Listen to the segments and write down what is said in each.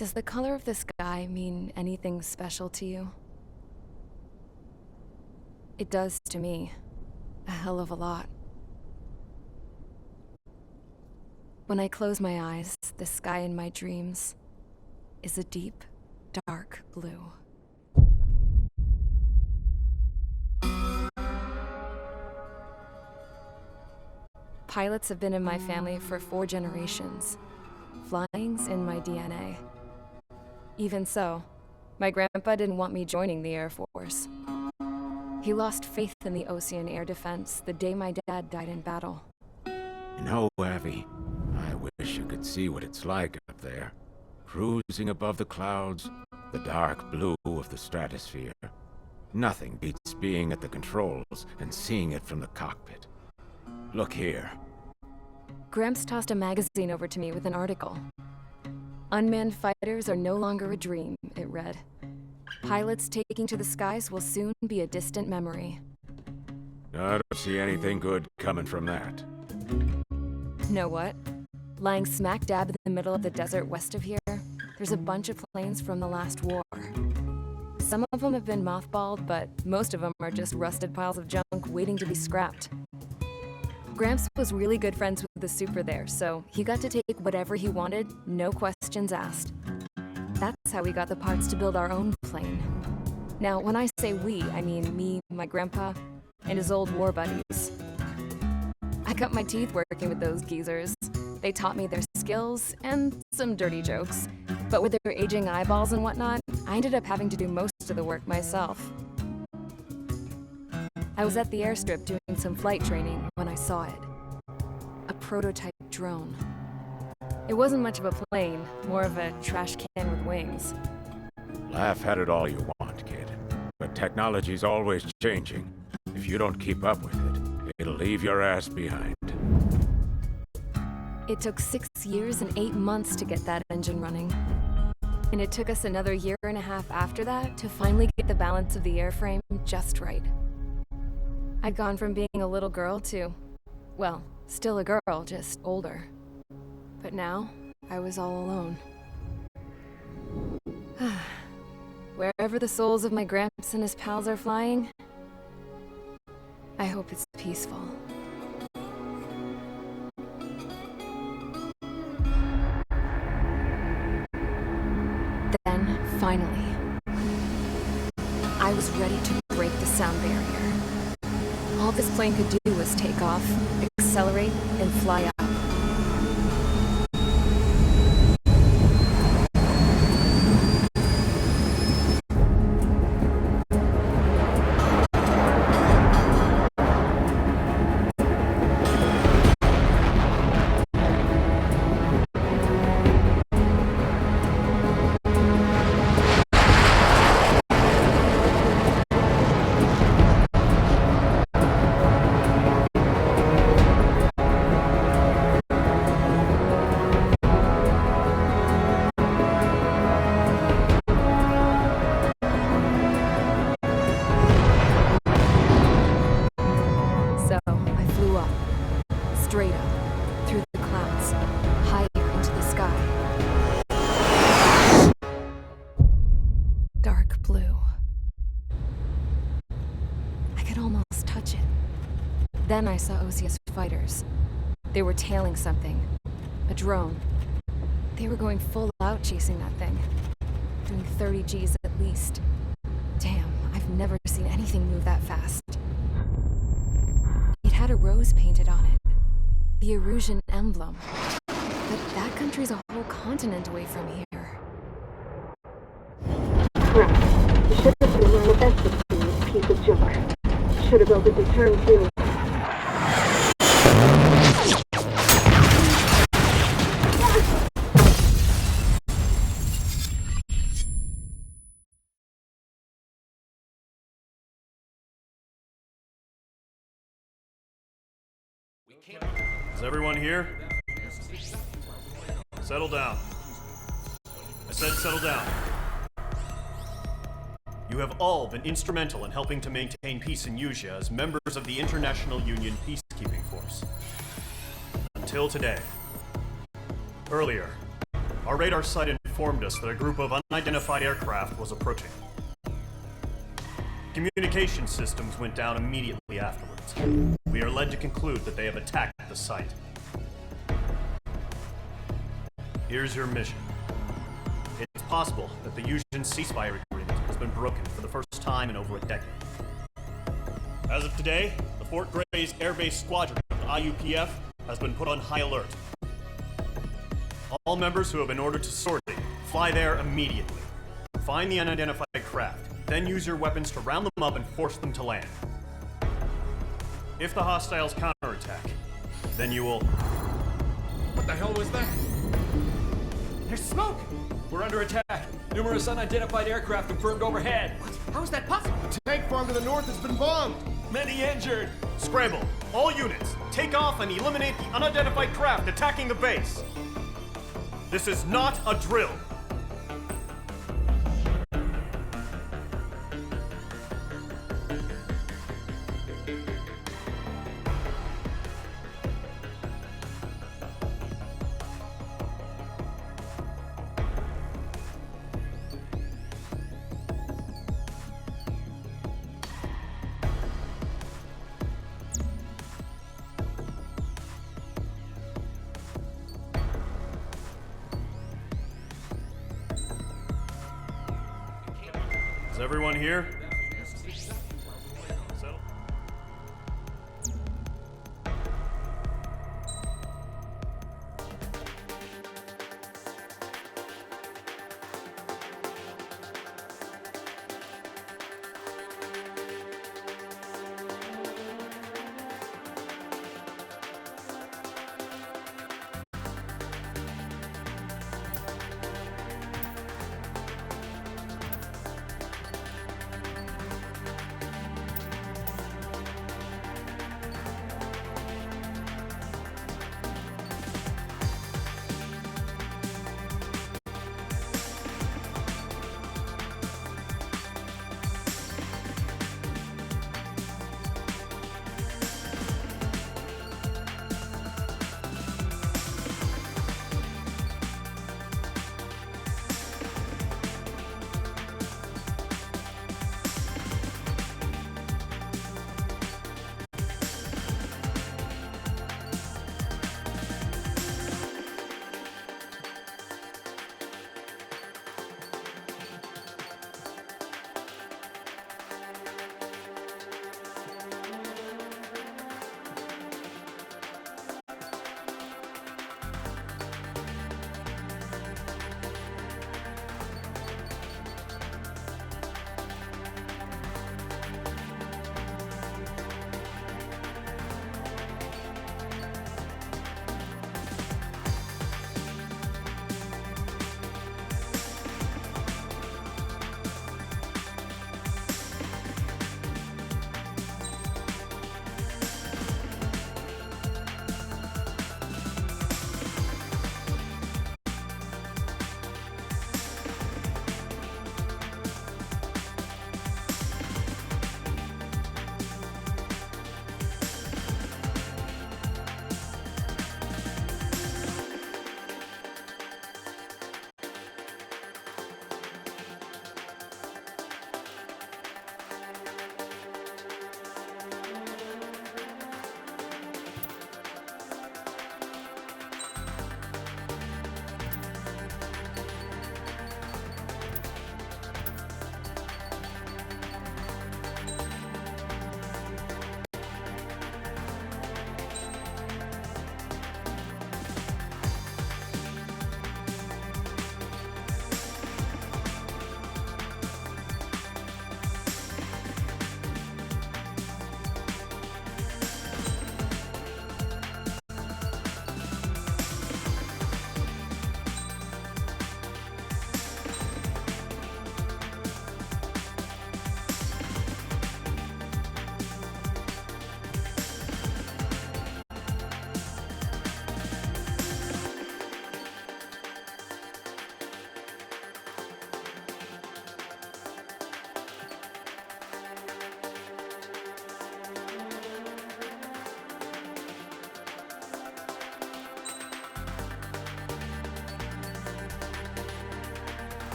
Does the color of the sky mean anything special to you? It does to me. A hell of a lot. When I close my eyes, the sky in my dreams is a deep, dark blue. Pilots have been in my family for 4 generations. Flying's in my DNA. Even so, my grandpa didn't want me joining the Air Force. He lost faith in the Ocean Air Defense the day my dad died in battle. You know, Abby, I wish you could see what it's like up there. Cruising above the clouds, the dark blue of the stratosphere. Nothing beats being at the controls and seeing it from the cockpit. Look here. Gramps tossed a magazine over to me with an article. Unmanned fighters are no longer a dream, it read. Pilots taking to the skies will soon be a distant memory. I don't see anything good coming from that. Know what? Lying smack dab in the middle of the desert west of here, there's a bunch of planes from the last war. Some of them have been mothballed, but most of them are just rusted piles of junk waiting to be scrapped. Gramps was really good friends with the super there, so he got to take whatever he wanted, no questions asked. That's how we got the parts to build our own plane. Now, when I say we, I mean me, my grandpa, and his old war buddies. I cut my teeth working with those geezers. They taught me their skills and some dirty jokes. But with their aging eyeballs and whatnot, I ended up having to do most of the work myself. I was at the airstrip doing some flight training when I saw it. A prototype drone. It wasn't much of a plane, more of a trash can with wings. Laugh at it all you want, kid. But technology's always changing. If you don't keep up with it, it'll leave your ass behind. It took 6 years and 8 months to get that engine running. And it took us another 1.5 years after that to finally get the balance of the airframe just right. I'd gone from being a little girl to, well, still a girl, just older. But now, I was all alone. Wherever the souls of my Gramps and his pals are flying, I hope it's peaceful. Then, finally, I was ready to break the sound barrier. All this plane could do was take off, accelerate, and fly up. Straight up, through the clouds, higher into the sky. Dark blue. I could almost touch it. Then I saw Osius fighters. They were tailing something. A drone. They were going full out chasing that thing. Doing 30 Gs at least. Damn, I've never seen anything move that fast. It had a rose painted on it. The Erusian emblem. But that country's a whole continent away from here. Crap. You should have been wearing a vest with this piece of junk. Should have built a deterrent too. Is everyone here? Settle down. I said settle down. You have all been instrumental in helping to maintain peace in Usea as members of the International Union Peacekeeping Force. Until today. Earlier, our radar sighted informed us that a group of unidentified aircraft was approaching. Communication systems went down immediately afterwards. We are led to conclude that they have attacked the site. Here's your mission. It's possible that the Yuuzhan ceasefire agreement has been broken for the first time in over a decade. As of today, the Fort Grays Air Base Squadron of the IUPF has been put on high alert. All members who have been ordered to sortie, fly there immediately. Find the unidentified craft, then use your weapons to round them up and force them to land. If the hostiles counterattack, then you will... What the hell was that? There's smoke! We're under attack. Numerous unidentified aircraft confirmed overhead. What? How is that possible? The tank farm to the north has been bombed! Many injured. Scramble! All units, take off and eliminate the unidentified craft attacking the base! This is not a drill! Is everyone here? Settle.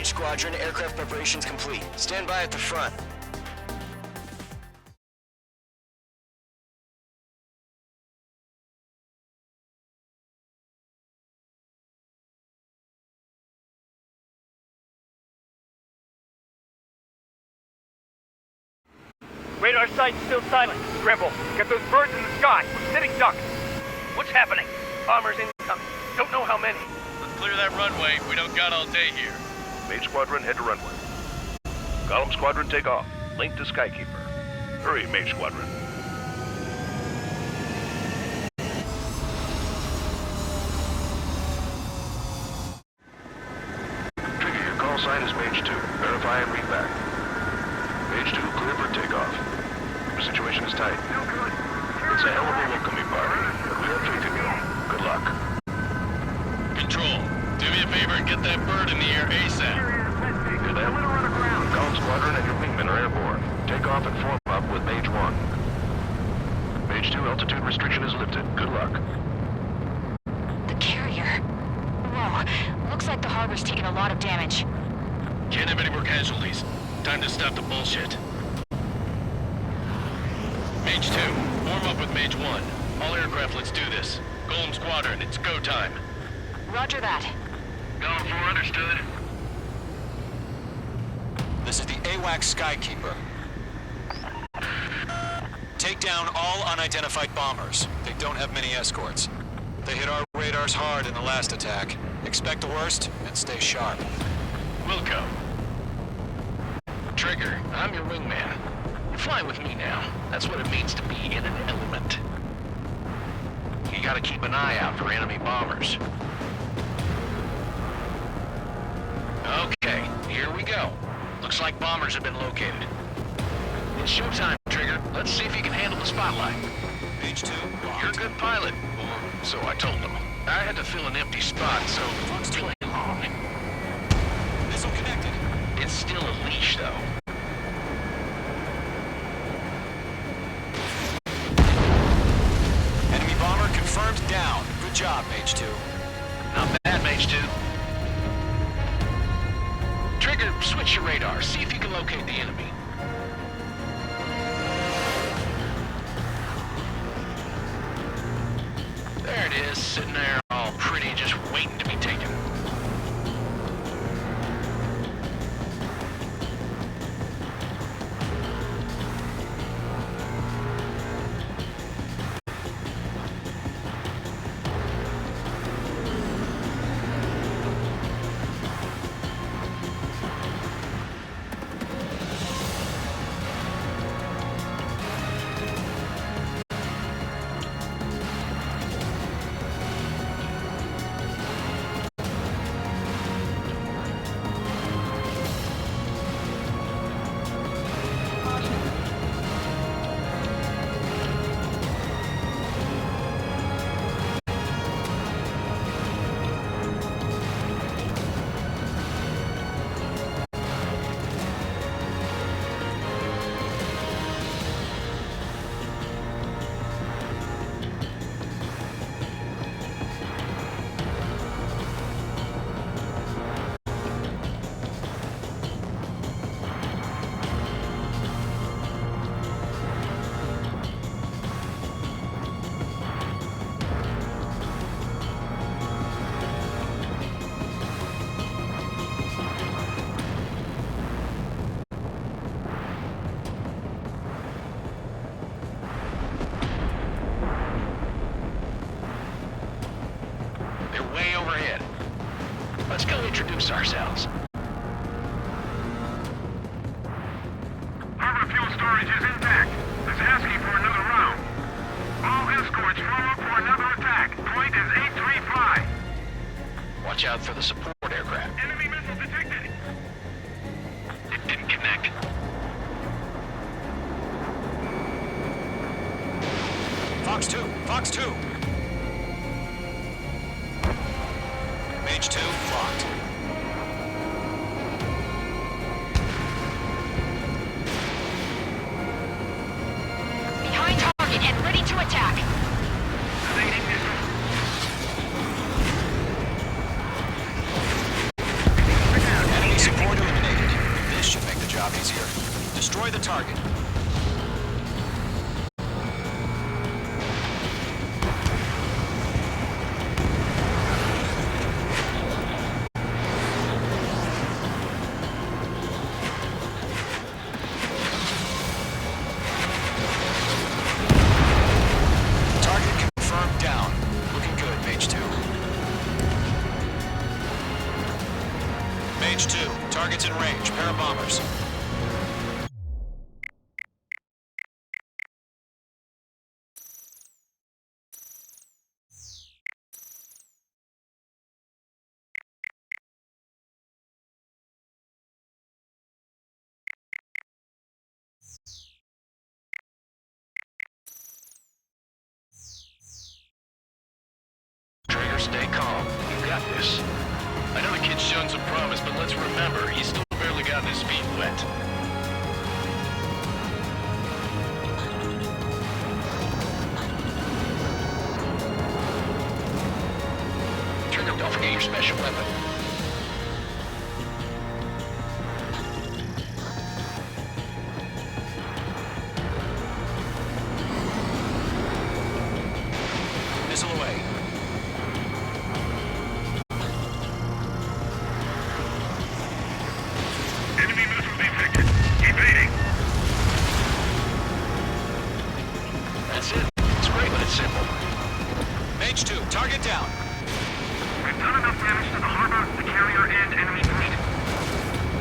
Mage Squadron, aircraft preparations complete. Stand by at the front. Radar site's still silent. Scramble, get those birds in the sky. We're sitting ducks. What's happening? Bombers incoming. Don't know how many. Let's clear that runway. We don't got all day here. Mage Squadron, head to runway. Column Squadron, take off. Link to Skykeeper. Hurry, Mage Squadron. Trigger, your call sign is Mage 2. Verify and read back. Mage 2, clear for takeoff. Your situation is tight. It's a hell of a welcoming party, but we have faith in you. Good luck. Control, do me a favor and get that bird in the air ASAP. Good then. Column Squadron and your wingmen are airborne. Take off and form up with Mage 1. Mage 2, altitude restriction is lifted. Good luck. The carrier. Whoa, looks like the harbor's taken a lot of damage. Can't have any more casualties. Time to stop the bullshit. Mage 2, form up with Mage 1. All aircraft, let's do this. Golem Squadron, it's go time. Roger that. Going for understood. This is the AWACS Skykeeper. Take down all unidentified bombers. They don't have many escorts. They hit our radars hard in the last attack. Expect the worst and stay sharp. Wilco. Trigger, I'm your wingman. You're flying with me now. That's what it means to be in an element. You gotta keep an eye out for enemy bombers. Okay, here we go. Looks like bombers have been located. It's showtime, Trigger. Let's see if you can handle the spotlight. Mage 2, You're a good pilot, or so I told them. I had to fill an empty spot, so play along. missile connected. It's still a leash, though. Enemy bomber confirmed down. Good job, Mage 2. Not bad, Mage 2. Trigger, switch your radar. See if you can locate the enemy. There it is, sitting there all pretty, just waiting to be taken. Let's go introduce ourselves. Harbor fuel storage is intact. It's asking for another round. All escorts form up for another attack. Point is 835. Watch out for the support aircraft. Enemy missile detected. It didn't connect. Fox 2, Fox 2. Mage 2, locked. Behind target and ready to attack. Evading missile. Enemy support target. Target confirmed down. Looking good, Mage 2. Mage 2, target's in range. Pair of bombers. Trigger, stay calm. You got this. I know the kid's shown some promise, but let's remember, he's still barely gotten his feet wet. Trigger, don't forget your special weapon. Missile away. Enemy missile detected. Evading. That's it. It's great when it's simple. Mage 2, target down. We've done enough damage to the harbor, the carrier, and enemy fleet.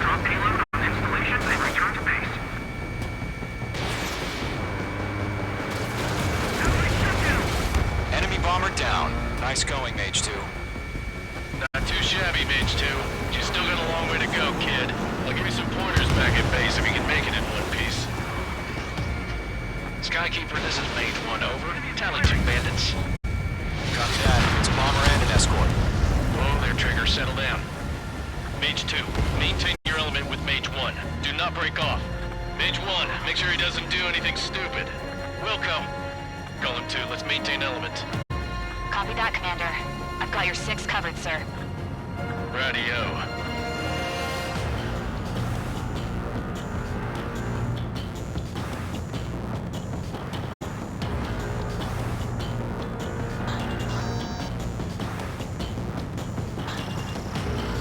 Drop payload on installations and return to base. Enemy bomber down. Nice going, Mage 2. Not too shabby, Mage 2. You still got a long way to go, kid. I'll give you some pointers back at base if you can make it in one piece. Skykeeper, this is Mage 1, over. Tally 2 bandits. Copy that. It's a bomber and an escort. Whoa there, Trigger. Settle down. Mage 2, maintain your element with Mage 1. Do not break off. Mage 1, make sure he doesn't do anything stupid. Wilco. Call him 2. Let's maintain element. Copy that, Commander. I've got your 6 covered, sir. Radio.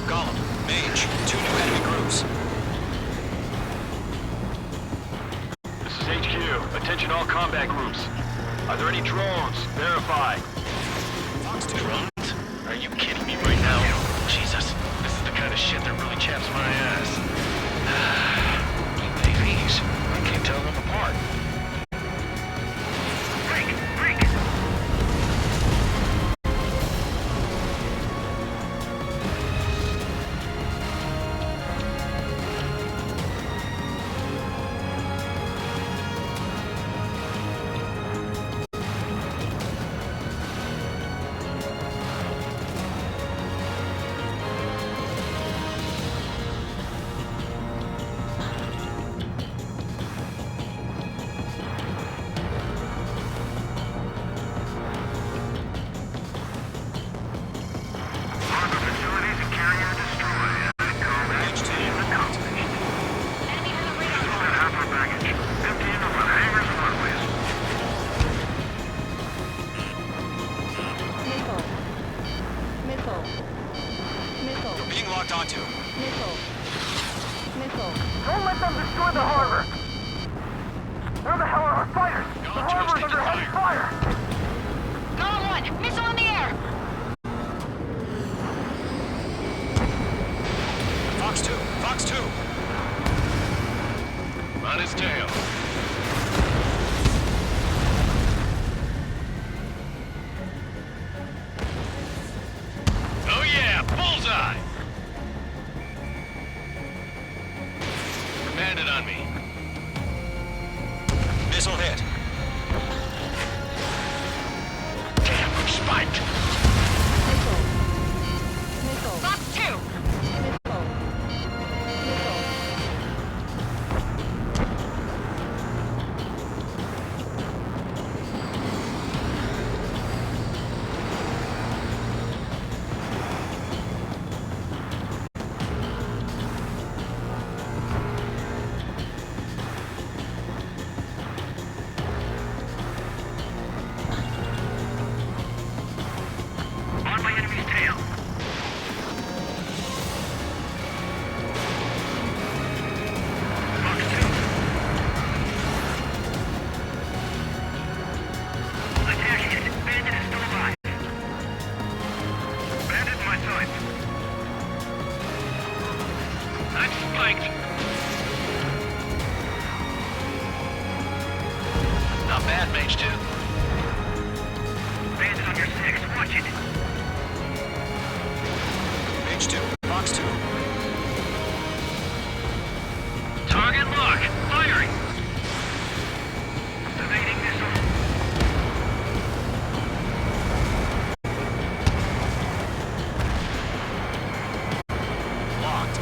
Gollum, Mage, 2 new enemy groups. This is HQ. Attention all combat groups. Are there any drones? Verify. Fox 2. Drones? Are you kidding me right now? Jesus, this is the kind of shit that really chaps my ass. UAVs. I can't tell them apart. Break! Break! Harbor facilities and carrier destroyed. Combat team accomplished. Set half our baggage. Empty into the hangars and runways. Missile. Missile. Missile. You're being locked onto. Missile. Missile. Don't let them destroy the harbor! Where the hell are our fighters? The harbor's under heavy fire! Golem 1, missile in the air! Fox 2, Fox 2. On his tail. Oh yeah, bullseye! Command it on me. Missile hit. Damn, I'm spiked. Missile. Missile. Fox 2! Missile. Missile. arrived. I'm spiked. Not bad, Mage 2. Bandit on your 6, watch it. Mage 2, Fox 2. Target lock, firing. Evading missile. Locked.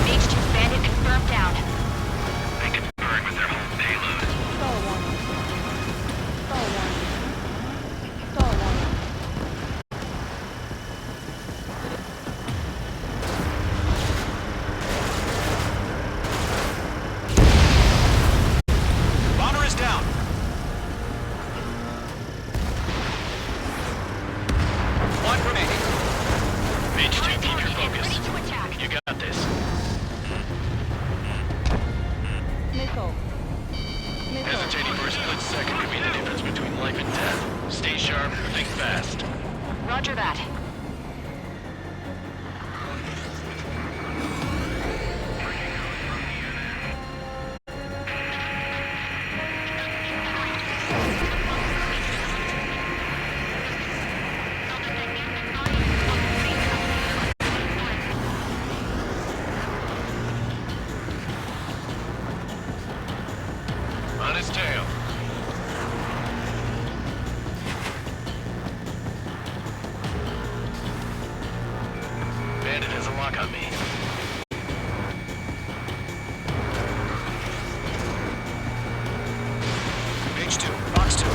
Mage 2 bandit confirmed down. They can burn with their whole payload. Bomber is down. One remaining. Mage 2, keep your focus. Ready to attack. You got this. Hesitating for a split second could be the difference between life and death. Stay sharp, think fast. Roger that. On his tail. Bandit has a lock on me. Mage 2, Fox 2.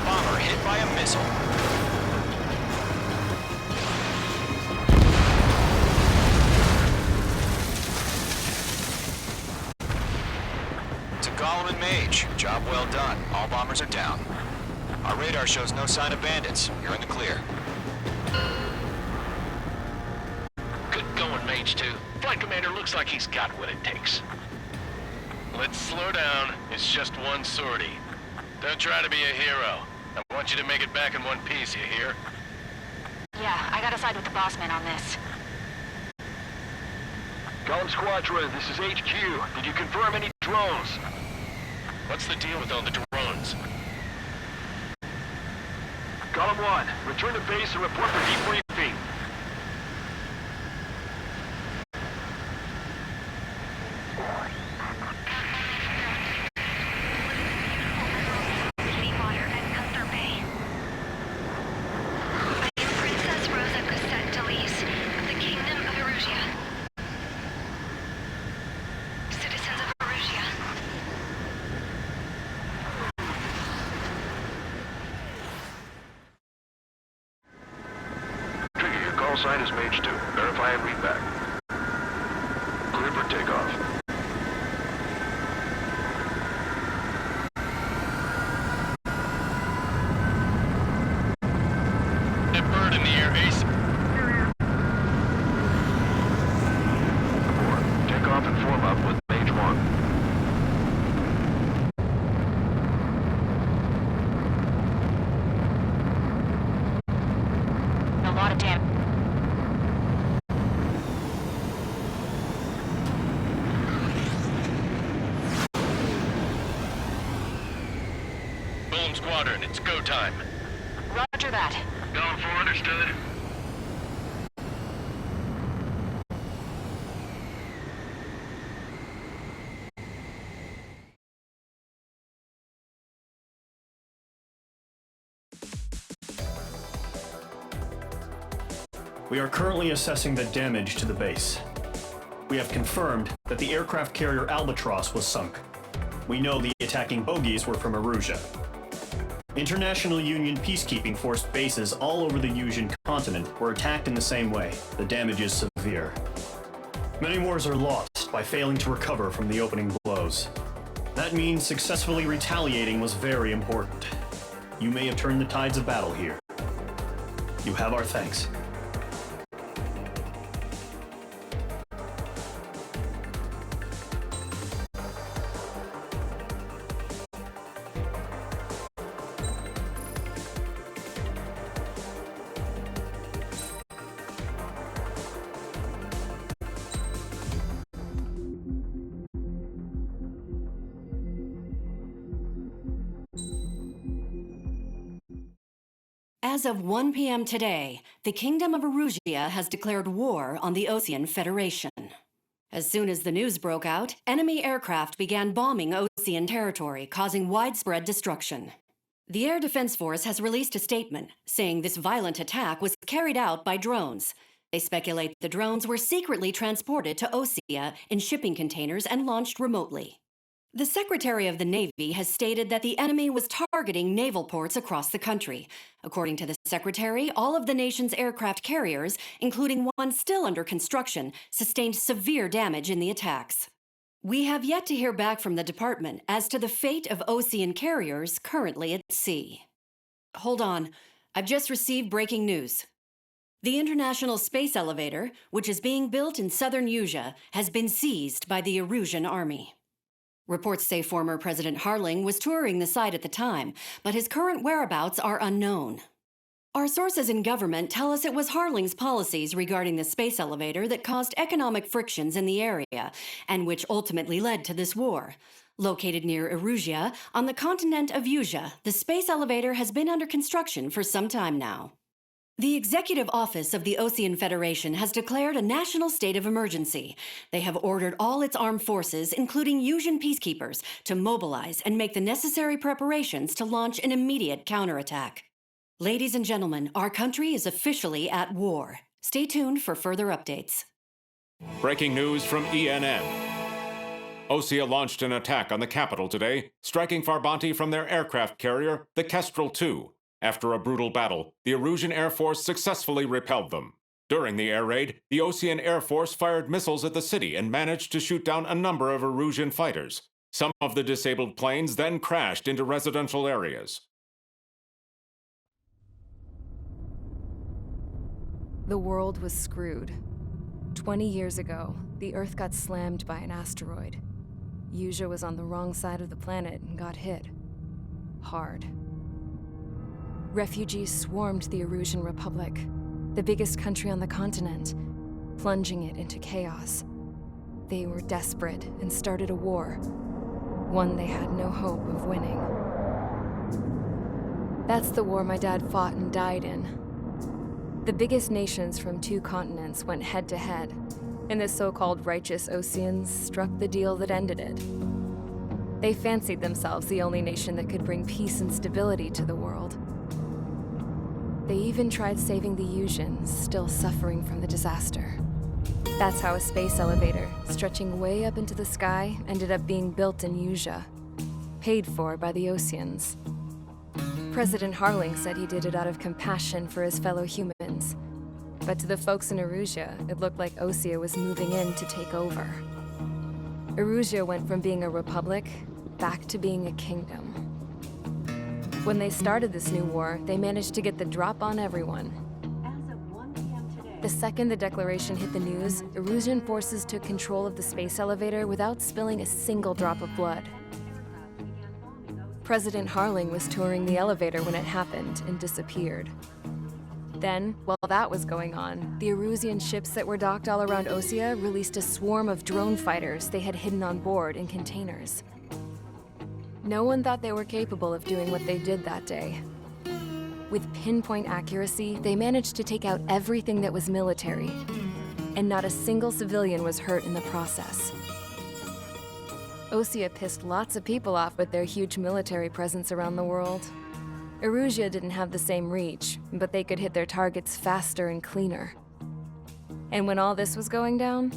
Bomber hit by a missile. To Golem and Mage, job well done. All bombers are down. Our radar shows no sign of bandits. You're in the clear. Good going, Mage 2. Flight Commander looks like he's got what it takes. Let's slow down. It's just one sortie. Don't try to be a hero. I want you to make it back in one piece, you hear? Yeah, I gotta side with the boss man on this. Golem Squadron, this is HQ. Did you confirm any drones? What's the deal with all the drones? Golem 1, return to base and report for debriefing. Water at Gunther Bay. I am Princess Rosa Cassette Delise of the Kingdom of Erusia. Citizens of Erusia. Trigger, your call sign is Mage 2. Verify and read back. Clear for takeoff. That bird in the air, Ace. Take off and form up with Mage 1. A lot of damage. Golem Squadron, it's go time. Roger that. Going for understood. We are currently assessing the damage to the base. We have confirmed that the aircraft carrier Albatross was sunk. We know the attacking bogies were from Erusia. International Union peacekeeping force bases all over the Yusian continent were attacked in the same way. The damage is severe. Many wars are lost by failing to recover from the opening blows. That means successfully retaliating was very important. You may have turned the tides of battle here. You have our thanks. As of 1 p.m. today, the Kingdom of Erusia has declared war on the Osean Federation. As soon as the news broke out, enemy aircraft began bombing Osean territory, causing widespread destruction. The Air Defense Force has released a statement saying this violent attack was carried out by drones. They speculate the drones were secretly transported to Osea in shipping containers and launched remotely. The Secretary of the Navy has stated that the enemy was targeting naval ports across the country. According to the Secretary, all of the nation's aircraft carriers, including one still under construction, sustained severe damage in the attacks. We have yet to hear back from the department as to the fate of Osean carriers currently at sea. Hold on, I've just received breaking news. The International Space Elevator, which is being built in southern Yusia, has been seized by the Erusian army. Reports say former President Harling was touring the site at the time, but his current whereabouts are unknown. Our sources in government tell us it was Harling's policies regarding the space elevator that caused economic frictions in the area, and which ultimately led to this war. Located near Erusia, on the continent of Yusia, the space elevator has been under construction for some time now. The Executive Office of the Osean Federation has declared a national state of emergency. They have ordered all its armed forces, including Yusian peacekeepers, to mobilize and make the necessary preparations to launch an immediate counterattack. Ladies and gentlemen, our country is officially at war. Stay tuned for further updates. Breaking news from ENN. Osea launched an attack on the capital today, striking Farbanti from their aircraft carrier, the Kestrel II. After a brutal battle, the Erusian Air Force successfully repelled them. During the air raid, the Osean Air Force fired missiles at the city and managed to shoot down a number of Erusian fighters. Some of the disabled planes then crashed into residential areas. The world was screwed. 20 years ago, the Earth got slammed by an asteroid. Yusia was on the wrong side of the planet and got hit. Hard. Refugees swarmed the Erusian Republic, the biggest country on the continent, plunging it into chaos. They were desperate and started a war, one they had no hope of winning. That's the war my dad fought and died in. The biggest nations from 2 continents went head-to-head, and the so-called righteous Oseans struck the deal that ended it. They fancied themselves the only nation that could bring peace and stability to the world. They even tried saving the Yusians, still suffering from the disaster. That's how a space elevator, stretching way up into the sky, ended up being built in Yusia, paid for by the Oseans. President Harling said he did it out of compassion for his fellow humans. But to the folks in Erusia, it looked like Osea was moving in to take over. Erusia went from being a republic back to being a kingdom. When they started this new war, they managed to get the drop on everyone. As of 1 p.m. today, The second the declaration hit the news, Erusian forces took control of the space elevator without spilling a single drop of blood. President Harling was touring the elevator when it happened and disappeared. Then, while that was going on, the Erusian ships that were docked all around Osea released a swarm of drone fighters they had hidden on board in containers. No one thought they were capable of doing what they did that day. With pinpoint accuracy, they managed to take out everything that was military, and not a single civilian was hurt in the process. Osea pissed lots of people off with their huge military presence around the world. Erusia didn't have the same reach, but they could hit their targets faster and cleaner. And when all this was going down,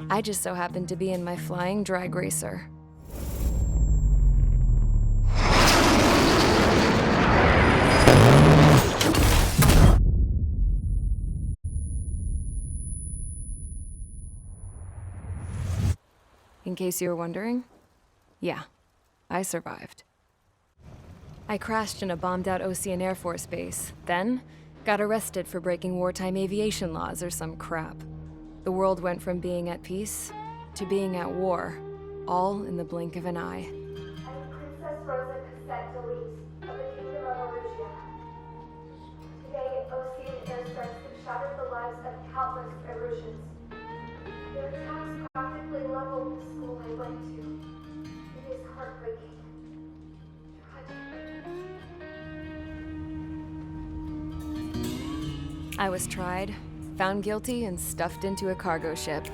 I just so happened to be in my flying drag racer. In case you were wondering, yeah, I survived. I crashed in a bombed-out Ocean Air Force base, then got arrested for breaking wartime aviation laws or some crap. The world went from being at peace to being at war, all in the blink of an eye. I'm Princess Rosa Cassette Delete of the Kingdom of Erusia. Today, Ocean airstrikes have shattered the lives of countless Erusians. Their attacks practically leveled the school I went to. It is heartbreaking. I was tried, found guilty, and stuffed into a cargo ship.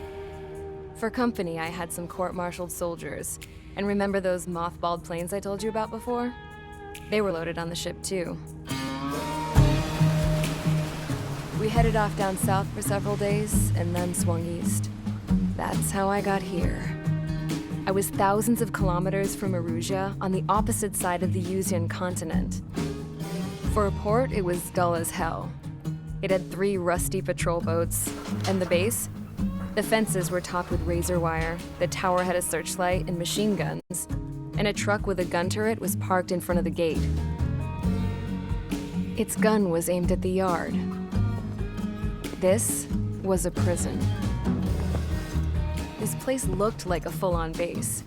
For company, I had some court-martialed soldiers. And remember those mothballed planes I told you about before? They were loaded on the ship, too. We headed off down south for several days, and then swung east. That's how I got here. I was thousands of kilometers from Erusia, on the opposite side of the Yuzian continent. For a port, it was dull as hell. It had 3 rusty patrol boats, and the base? The fences were topped with razor wire, the tower had a searchlight and machine guns, and a truck with a gun turret was parked in front of the gate. Its gun was aimed at the yard. This was a prison. This place looked like a full-on base,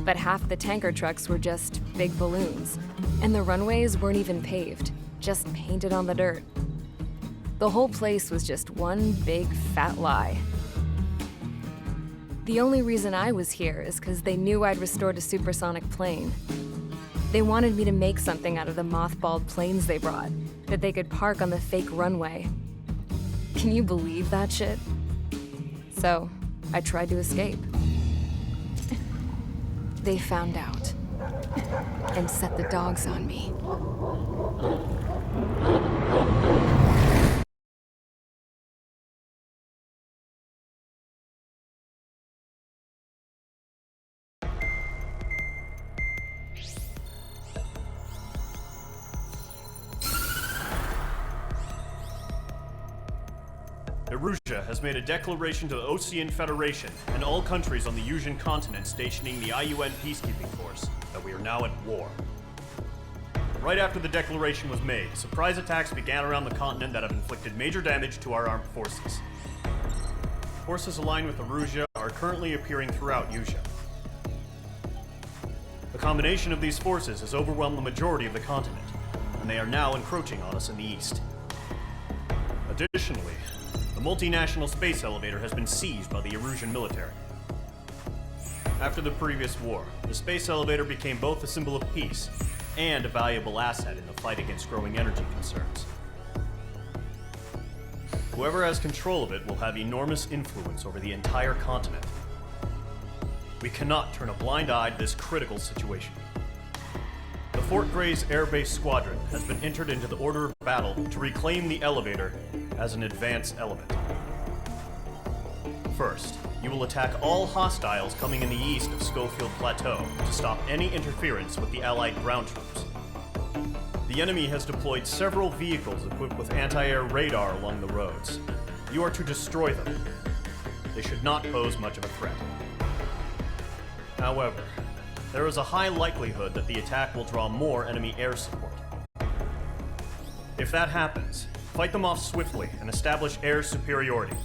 but half the tanker trucks were just big balloons, and the runways weren't even paved, just painted on the dirt. The whole place was just one big fat lie. The only reason I was here is because they knew I'd restored a supersonic plane. They wanted me to make something out of the mothballed planes they brought, that they could park on the fake runway. Can you believe that shit? So, I tried to escape. They found out, and set the dogs on me. Erusia has made a declaration to the Ocean Federation and all countries on the Yuzian continent stationing the IUN peacekeeping force that we are now at war. Right after the declaration was made, surprise attacks began around the continent that have inflicted major damage to our armed forces. Forces aligned with Erusia are currently appearing throughout Yusia. The combination of these forces has overwhelmed the majority of the continent, and they are now encroaching on us in the east. Additionally, the multinational space elevator has been seized by the Erusian military. After the previous war, the space elevator became both a symbol of peace and a valuable asset in the fight against growing energy concerns. Whoever has control of it will have enormous influence over the entire continent. We cannot turn a blind eye to this critical situation. The Fort Gray's Air Base Squadron has been entered into the order of battle to reclaim the elevator as an advance element. First, you will attack all hostiles coming in the east of Schofield Plateau to stop any interference with the Allied ground troops. The enemy has deployed several vehicles equipped with anti-air radar along the roads. You are to destroy them. They should not pose much of a threat. However, there is a high likelihood that the attack will draw more enemy air support. If that happens, fight them off swiftly and establish air superiority.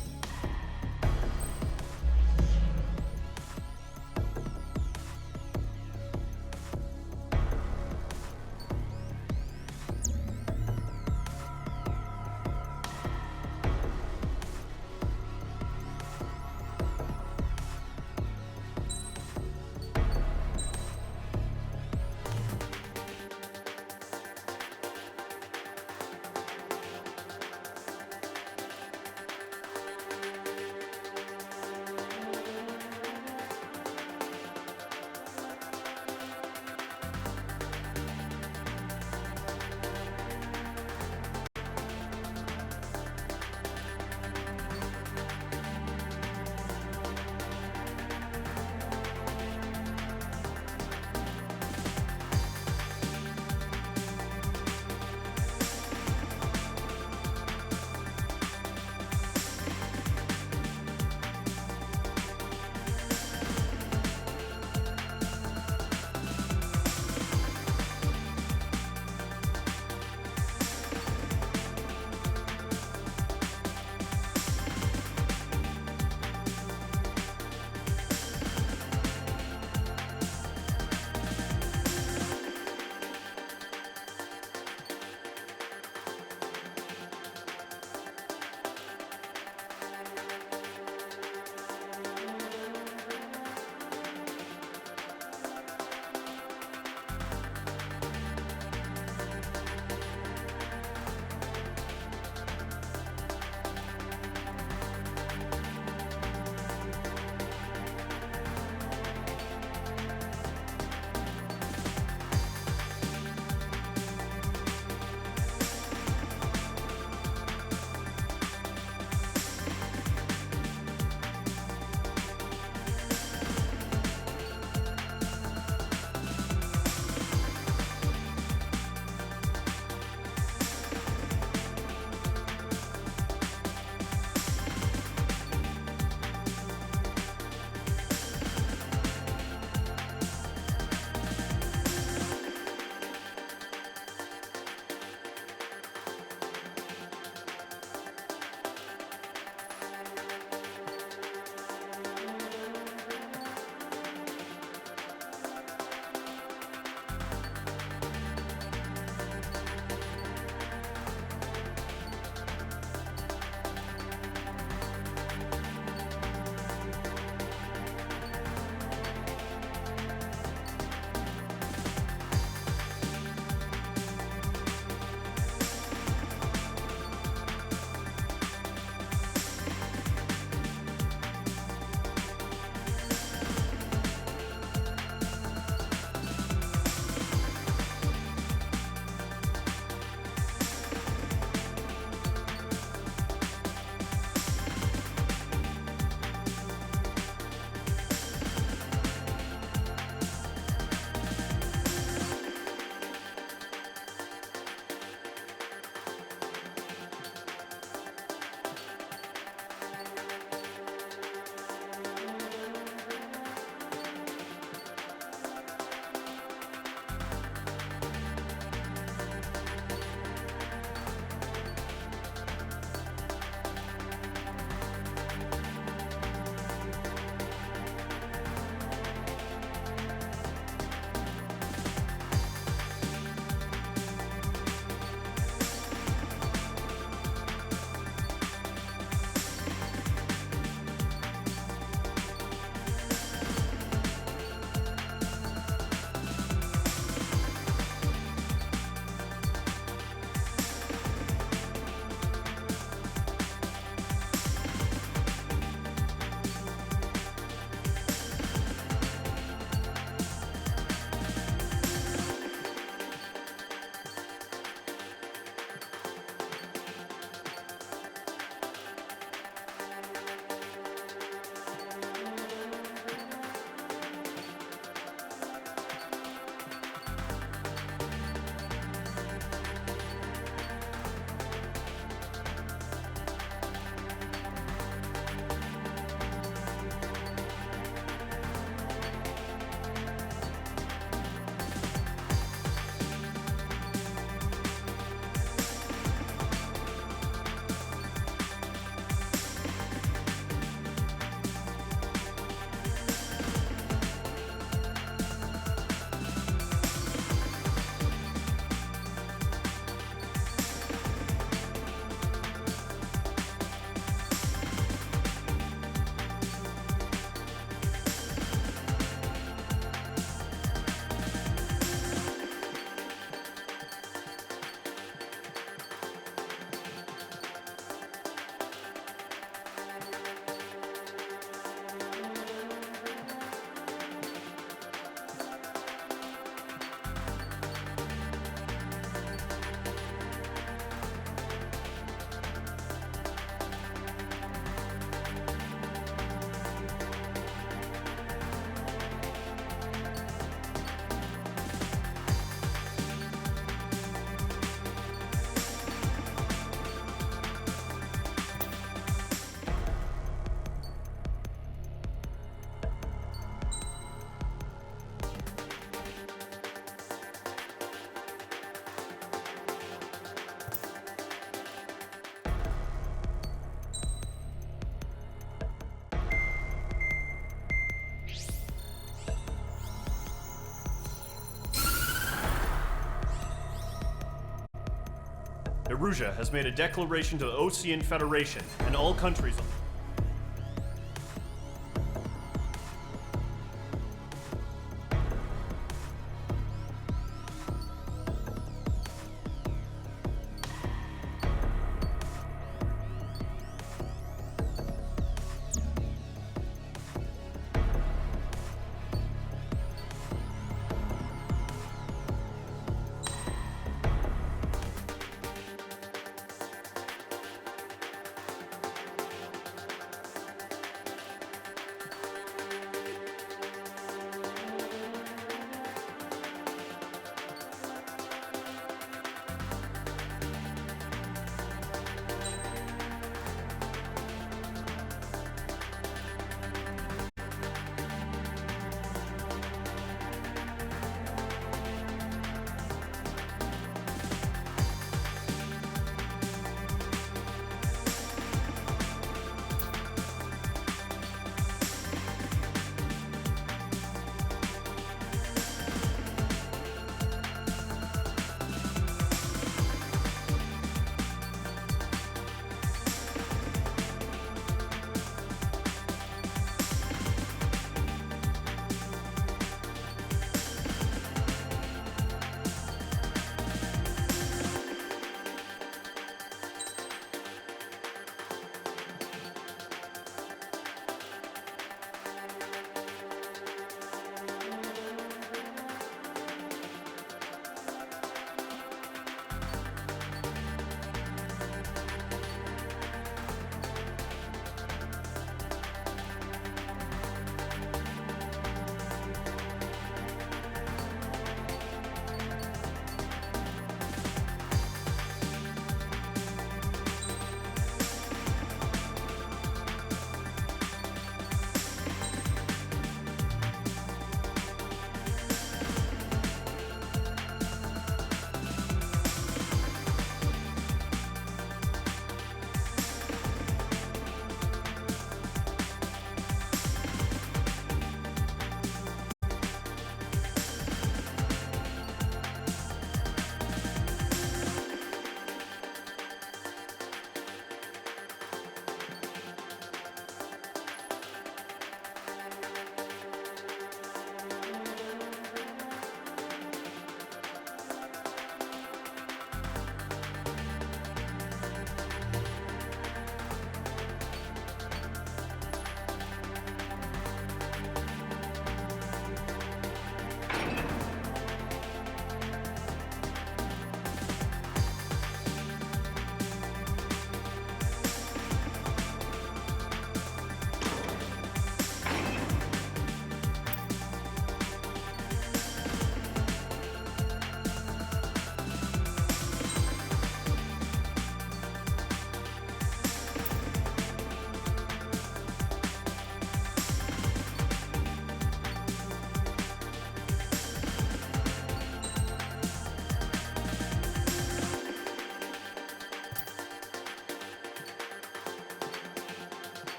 Erusia has made a declaration to the Ocean Federation and all countries.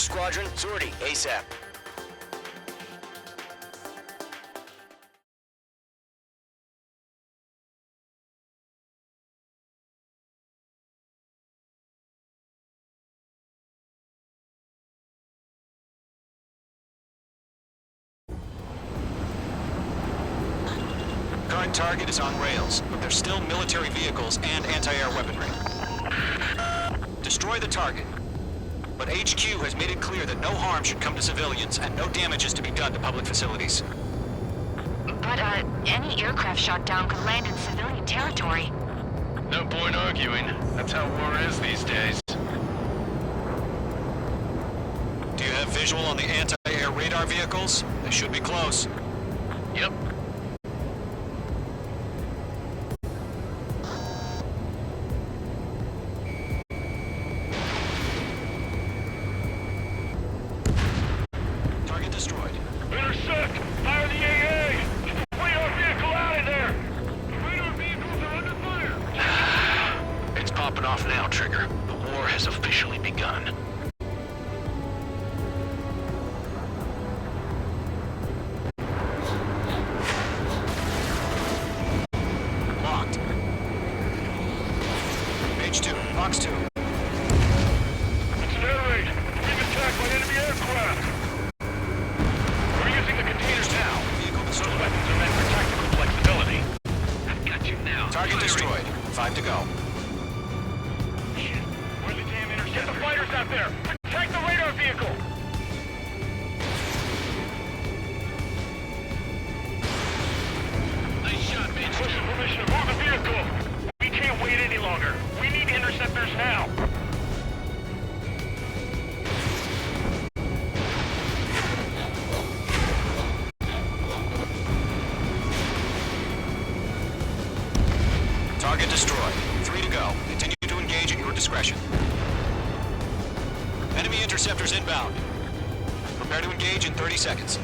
Each squadron, sortie, ASAP. Current target is on rails, but there's still military vehicles and anti-air weaponry. Destroy the target. But HQ has made it clear that no harm should come to civilians and no damage is to be done to public facilities. But, any aircraft shot down could land in civilian territory. No point arguing. That's how war is these days. Do you have visual on the anti-air radar vehicles? They should be close. Yep. Target destroyed. Intersect! Fire the AA! Get the radar vehicle out of there! The radar vehicles are under fire! It's popping off now, Trigger. The war has officially begun. Locked. Page 2, box 2. It's an air raid! We're being attacked by enemy aircraft! We're using the containers now. Vehicle Those destroyed. weapons are meant for tactical flexibility. I've got you now. Target destroyed. 5 to go. Shit. Where are the damn interceptors? Get the fighters out there! Protect the radar vehicle! Nice shot, man. Pushing permission to move the vehicle! We can't wait any longer. We need interceptors now! Target destroyed. 3 to go. Continue to engage at your discretion. Enemy interceptors inbound. Prepare to engage in 30 seconds.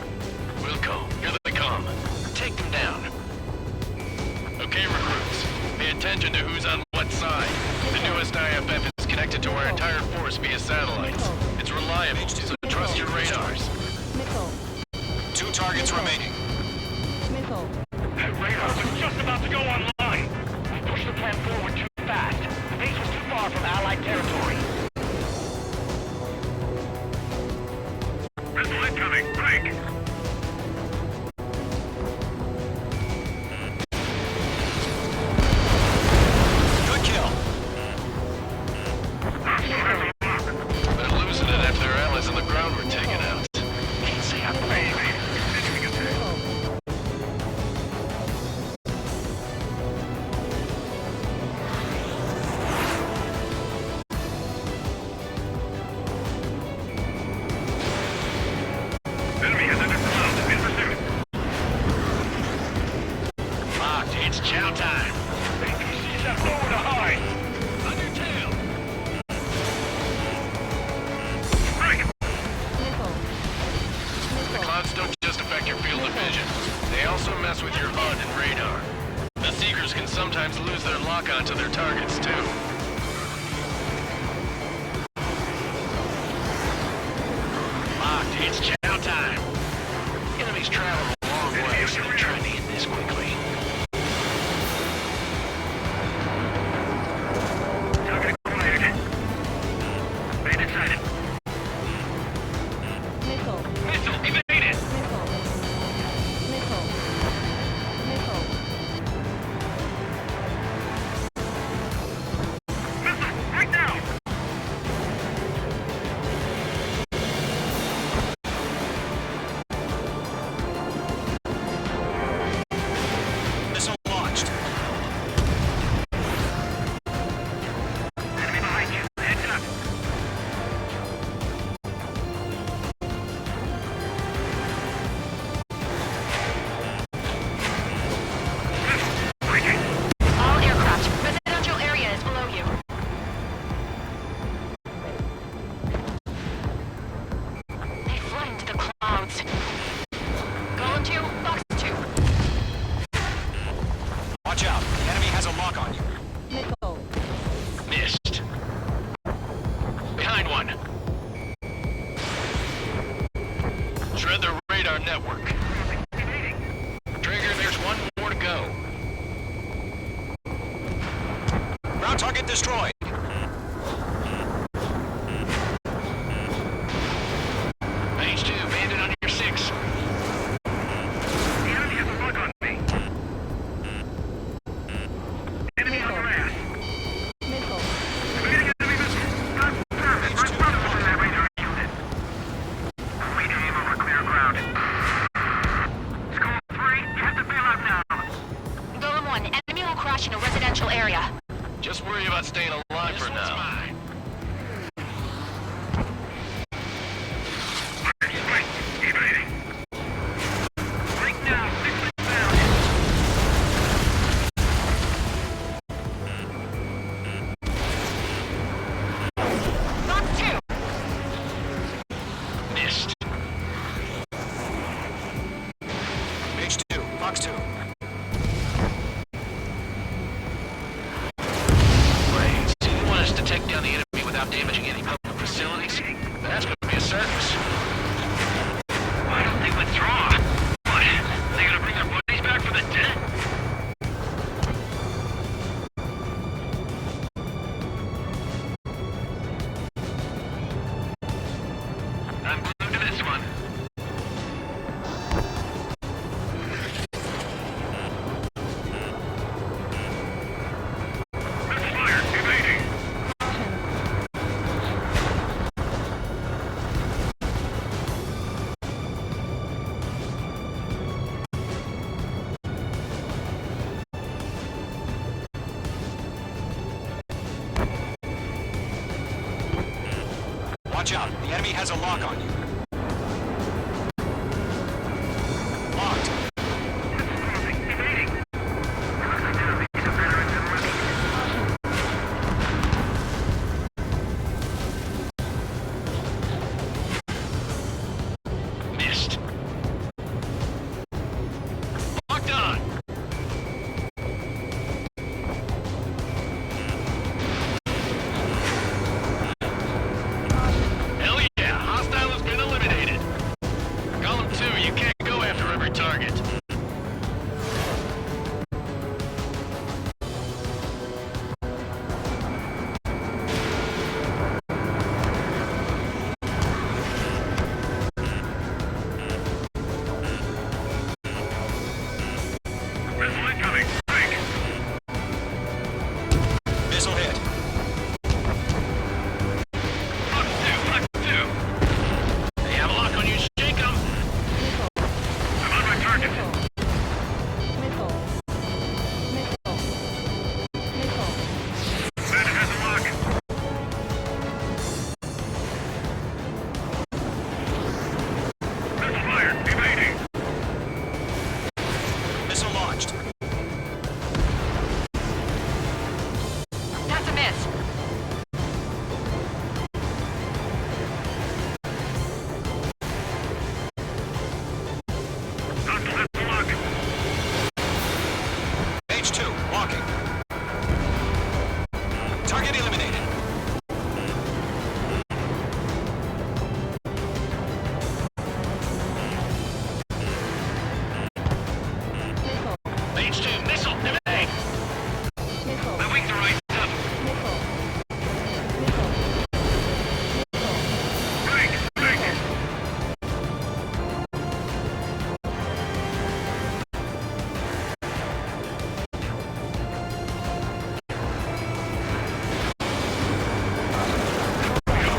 Wilco, here they come. Take them down. Okay, recruits. Pay attention to who's on what side. The newest IFF is connected to our entire force via satellites. It's reliable, so trust your radars. 2 targets remaining. That radar was just about to go online! We pushed the plan forward too fast. The base was too far from Allied territory. Missile incoming! Break! Good kill. They're losing it after their allies on the ground were taken out. Can't say I'm baby. Continuing attack. Enemy has entered the mountain in pursuit. Locked, it's chow time. APCs have nowhere to hide. On your tail. Break! The clouds don't just affect your field of vision. They also mess with your HUD and radar. The Seekers can sometimes lose their lock-on to their targets, too. Locked, it's chow time. Enemies travel a long way, so they're trying to hit this quickly. Target acquired. Bandit sighted. Missile, evaded! Missile, right now! radar network. Trigger, there's one more to go. Ground target destroyed. Mage 2, bandit on your 6. The enemy has a bug on me. Enemy on your ass. I'm getting enemy missiles. Confirm it. My brother's in that radar unit. We aim over clear ground. Skull 3, you have to bail out now. Golem 1, enemy will crash in a residential area. Just worry about staying alive for now. Evading. Right now, 6 inbound. Fox 2. Missed. Mage 2, Fox 2. Right. So you want us to take down the enemy without damaging any public facilities? That's going to be a circus. Why don't they withdraw? What? They gonna bring their buddies back from the dead? I'm glued to this one. Misfire, evading. Watch out. The enemy has a lock on you. Locked. Evading. These are veterans and rookies. Missed. Locked on. Hell yeah, hostile has been eliminated. Column 2, you can't go after every target. Missile incoming. Break. Missile hit. Fox 2. They have a lock on you, shake 'em. I'm on my target. Bandit has a lock. Missile fired. Evading. Missile launched. That's a miss. Hostile has a lock. Mage 2, walking. Target eliminated. Mage 2, missile, evade. My wings are right up. Break.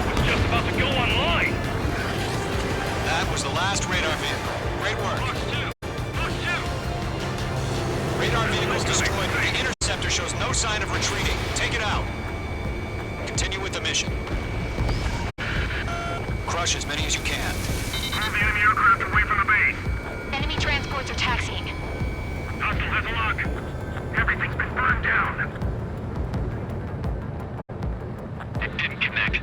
Was just about to go online. That was the last radar vehicle. Great work. Fox 2. Radar vehicles destroyed, but the interceptor shows no sign of retreating. Take it out. Continue with the mission. Crush as many as you can. Move the enemy aircraft away from the base. Enemy transports are taxiing. Hostile has a lock. Everything's been burned down. It didn't connect.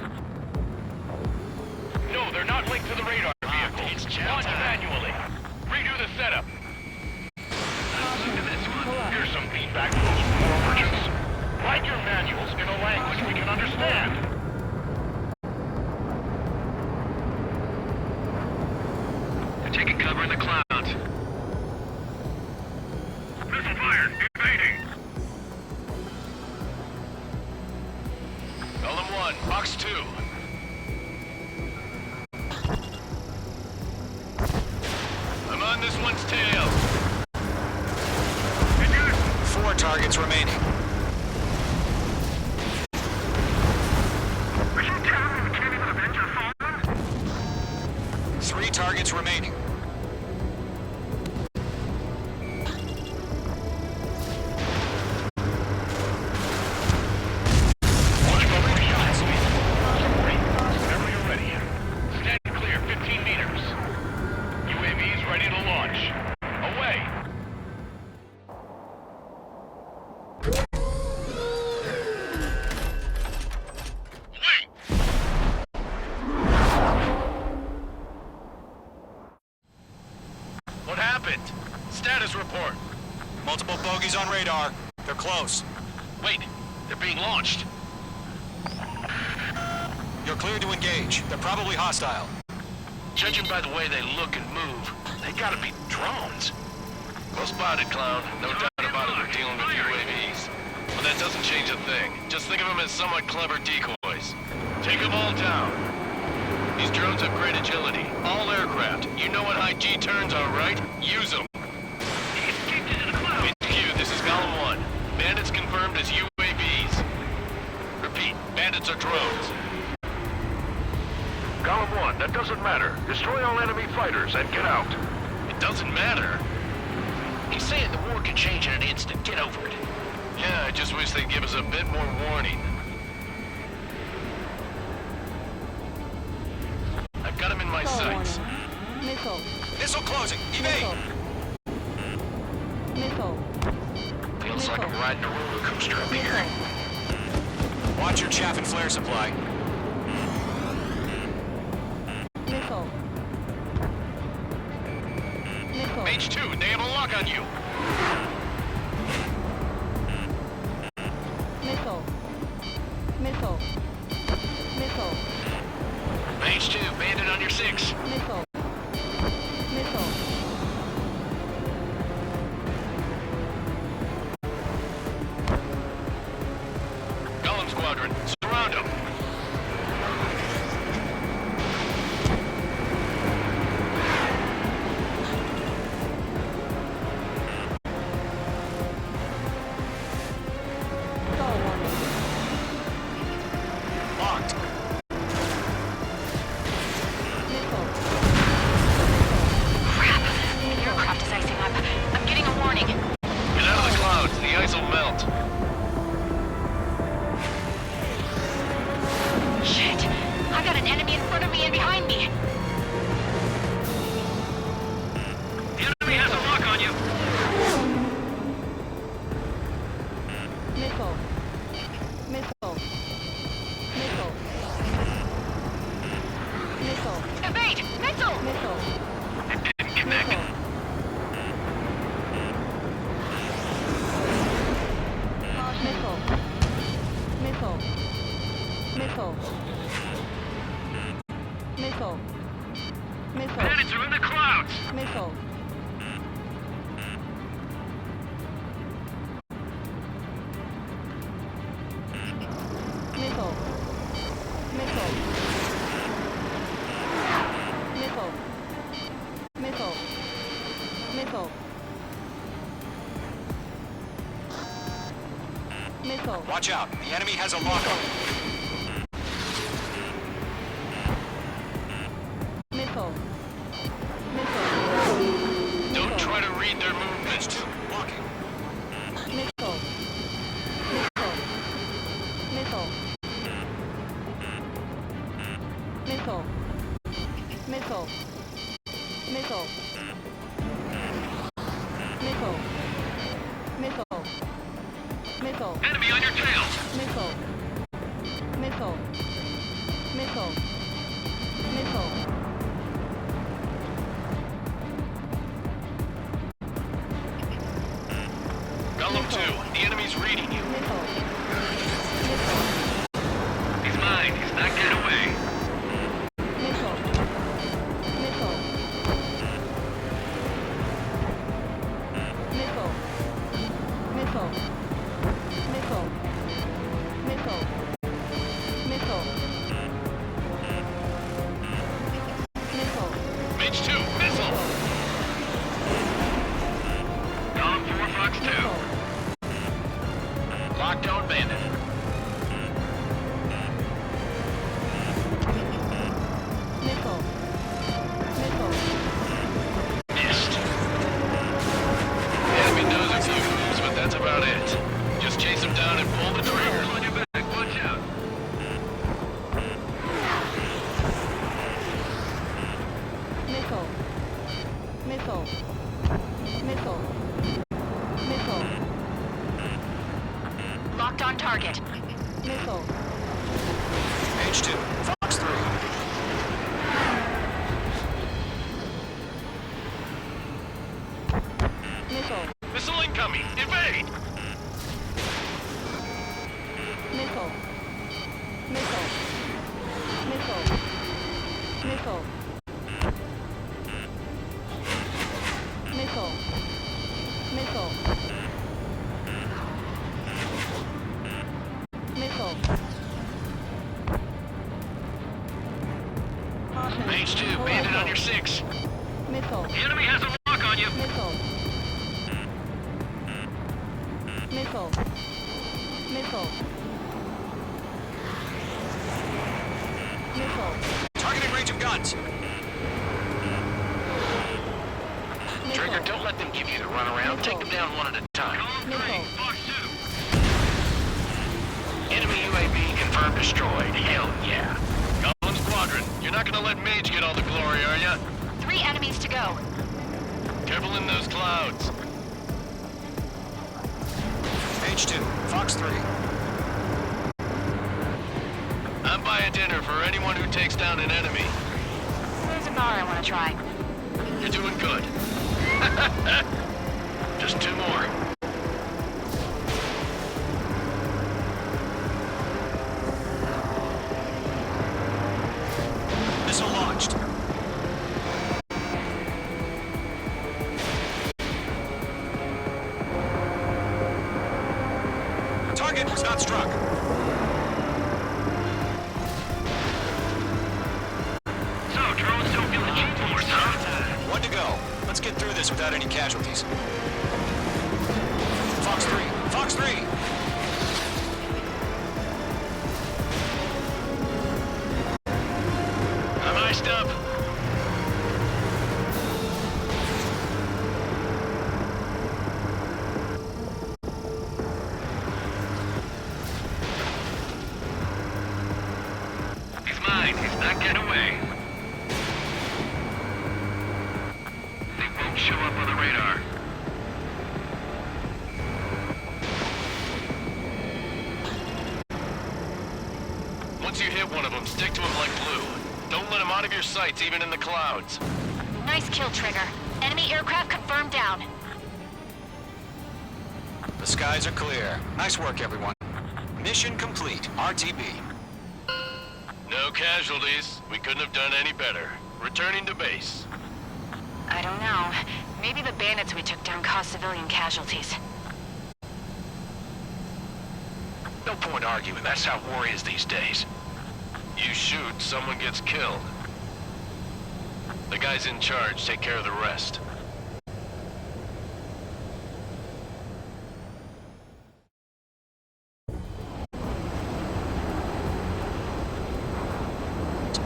No, they're not linked to the radar vehicle. Launch manually. Redo the setup. Here's some feedback from those war merchants. Write your manuals in a language we can understand. taking cover in the clouds. Missile fired! Evading! Golem 1, Box 2. I'm on this one's tail. 4 targets remaining. Are you telling me we can't even avenge your fallen? 3 targets remaining. Watch for more shots. Whenever you're ready. Stand clear, 15 meters. UAVs ready to launch. Away. What happened? Status report. Multiple bogeys on radar. They're close. Wait, they're being launched. You're cleared to engage. They're probably hostile. Judging by the way they look and move, they gotta be drones. Well spotted, Clown. No doubt about it, we're dealing with UAVs. But that doesn't change a thing. Just think of them as somewhat clever decoys. Take them all down. These drones have great agility. All aircraft. You know what high G turns are, right? Use them. He escaped into the clouds! HQ, this is Golem 1. Bandits confirmed as UAVs. Repeat, bandits are drones. Golem 1, that doesn't matter. Destroy all enemy fighters and get out. It doesn't matter. He's saying the war can change in an instant. Get over it. Yeah, I just wish they'd give us a bit more warning. I've got him in my sights. Missile. Missile closing. Evade. Missile. Feels like I'm riding a roller coaster up here. Watch your chaff and flare supply. Missile. Missile. H2, they have a lock on you. Missile. Missile. Missile. H2, bandit on your 6. Missile. Missile. Golem Squadron, surround them. Stall warning. Locked. Missile. Crap. The aircraft is icing up. I'm getting a warning. Get out of the clouds, the ice will melt. Shit. I got an enemy in front of me and behind me. The enemy has a lock on you. Missile. Missile. Missile. Missile. Evade! Missile! Missile. Didn't connect. Missile. Missile. Missile. Missile. Missile. Bandits are in the clouds. Missile. Missile. Missile. Missile. Missile. Missile. Missile. Watch out. The enemy has a lock on you. Missile. Missile. Don't try to read their movements. H2, locking. Missile. Missile. Missile. Missile. Missile. Missile. Missile. Missile. Enemy on your tail. Missile. Missile. Missile. Missile. Golem 2, the enemy's reading you. Missile. He's mine. He's not getting away. Missile. Missile. Missile. Missile. Locked on target. Missile. H2, Fox 3. Missile. Missile incoming! Evade! Missile. Missile. Missile. Missile. Missile. Missile. Missile. Caution. H2, bandit on your 6. Missile. The enemy has a lock on you. Missile. Missile. Missile. Missile. Targeting range of guns. Trigger, don't let them give you the runaround. Take them down one at a time. Missile. Fox 2. Enemy UAV confirmed destroyed. Hell yeah. Goblin Squadron, you're not gonna let Mage get all the glory, are ya? 3 enemies to go. Careful in those clouds. H2, Fox 3. I'm buying dinner for anyone who takes down an enemy. There's a bar I want to try. You're doing good. Just 2 more. Missile launched. Target was not struck. So, drones don't feel the G-force, huh? 1 to go. Let's get through this without any casualties. Fox 3, Fox 3. I'm iced up. He's mine. He's not getting away. They won't show up on the radar. Once you hit one of them, stick to him like glue. Don't let him out of your sights, even in the clouds. Nice kill, Trigger. Enemy aircraft confirmed down. The skies are clear. Nice work, everyone. Mission complete. RTB. No casualties. We couldn't have done any better. Returning to base. I don't know. Maybe the bandits we took down caused civilian casualties. No point arguing. That's how war is these days. You shoot, someone gets killed. The guys in charge take care of the rest.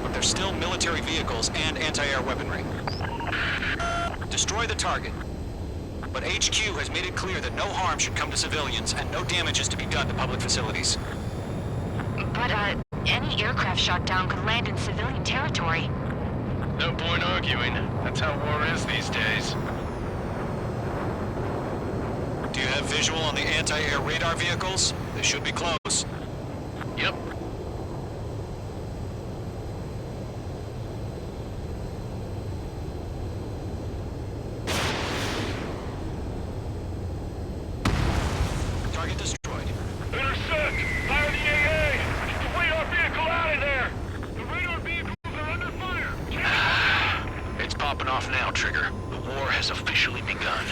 But there's still military vehicles and anti-air weaponry. Destroy the target. But HQ has made it clear that no harm should come to civilians and no damage is to be done to public facilities. But, any aircraft shot down could land in civilian territory. No point arguing. That's how war is these days. Do you have visual on the anti-air radar vehicles? They should be close. Yep. Target destroyed. Intercept! Fire the AA! Get the radar vehicle out of there! The radar vehicles are under fire! It's popping off now, Trigger. The war has officially begun.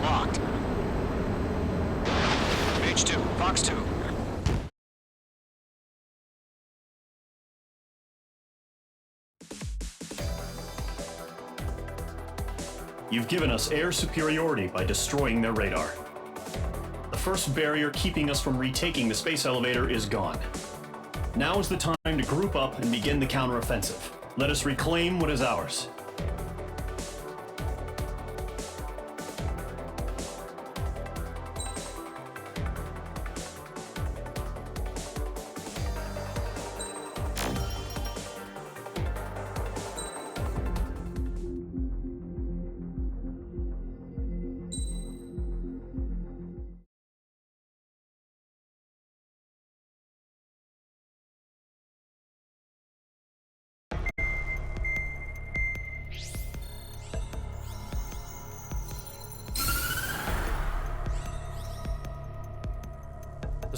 Locked. H2, Fox 2. You've given us air superiority by destroying their radar. The first barrier keeping us from retaking the space elevator is gone. Now is the time to group up and begin the counteroffensive. Let us reclaim what is ours.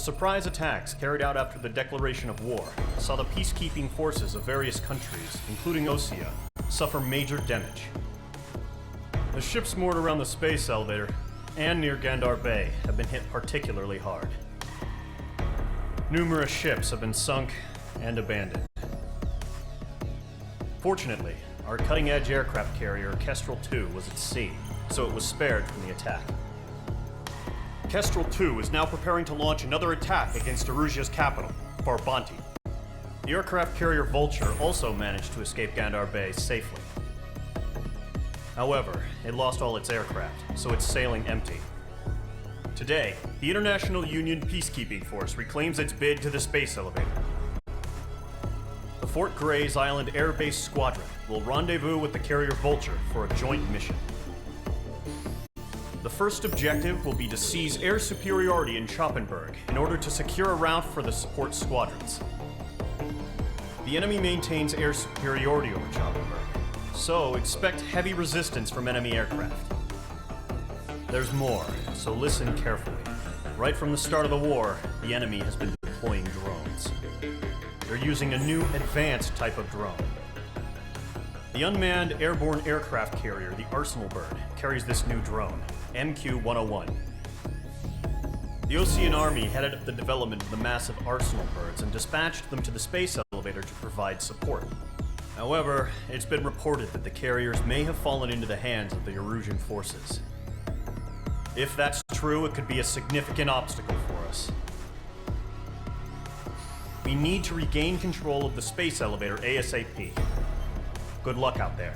surprise attacks carried out after the declaration of war saw the peacekeeping forces of various countries, including Osea, suffer major damage. The ships moored around the space elevator and near Gandar Bay have been hit particularly hard. Numerous ships have been sunk and abandoned. Fortunately, our cutting-edge aircraft carrier Kestrel 2 was at sea, so it was spared from the attack. Kestrel 2 is now preparing to launch another attack against Erusia's capital, Farbanti. The aircraft carrier Vulture also managed to escape Gandar Bay safely. However, it lost all its aircraft, so it's sailing empty. Today, the International Union Peacekeeping Force reclaims its bid to the space elevator. The Fort Grays Island Air Base Squadron will rendezvous with the carrier Vulture for a joint mission. The first objective will be to seize air superiority in Schoppenberg in order to secure a route for the support squadrons. The enemy maintains air superiority over Schoppenberg, so expect heavy resistance from enemy aircraft. There's more, so listen carefully. Right from the start of the war, the enemy has been deploying drones. They're using a new advanced type of drone. The unmanned airborne aircraft carrier, the Arsenal Bird, carries this new drone, MQ-101. The Osean Army headed up the development of the massive Arsenal Birds and dispatched them to the space elevator to provide support. However, it's been reported that the carriers may have fallen into the hands of the Erusian forces. If that's true, it could be a significant obstacle for us. We need to regain control of the space elevator ASAP. Good luck out there.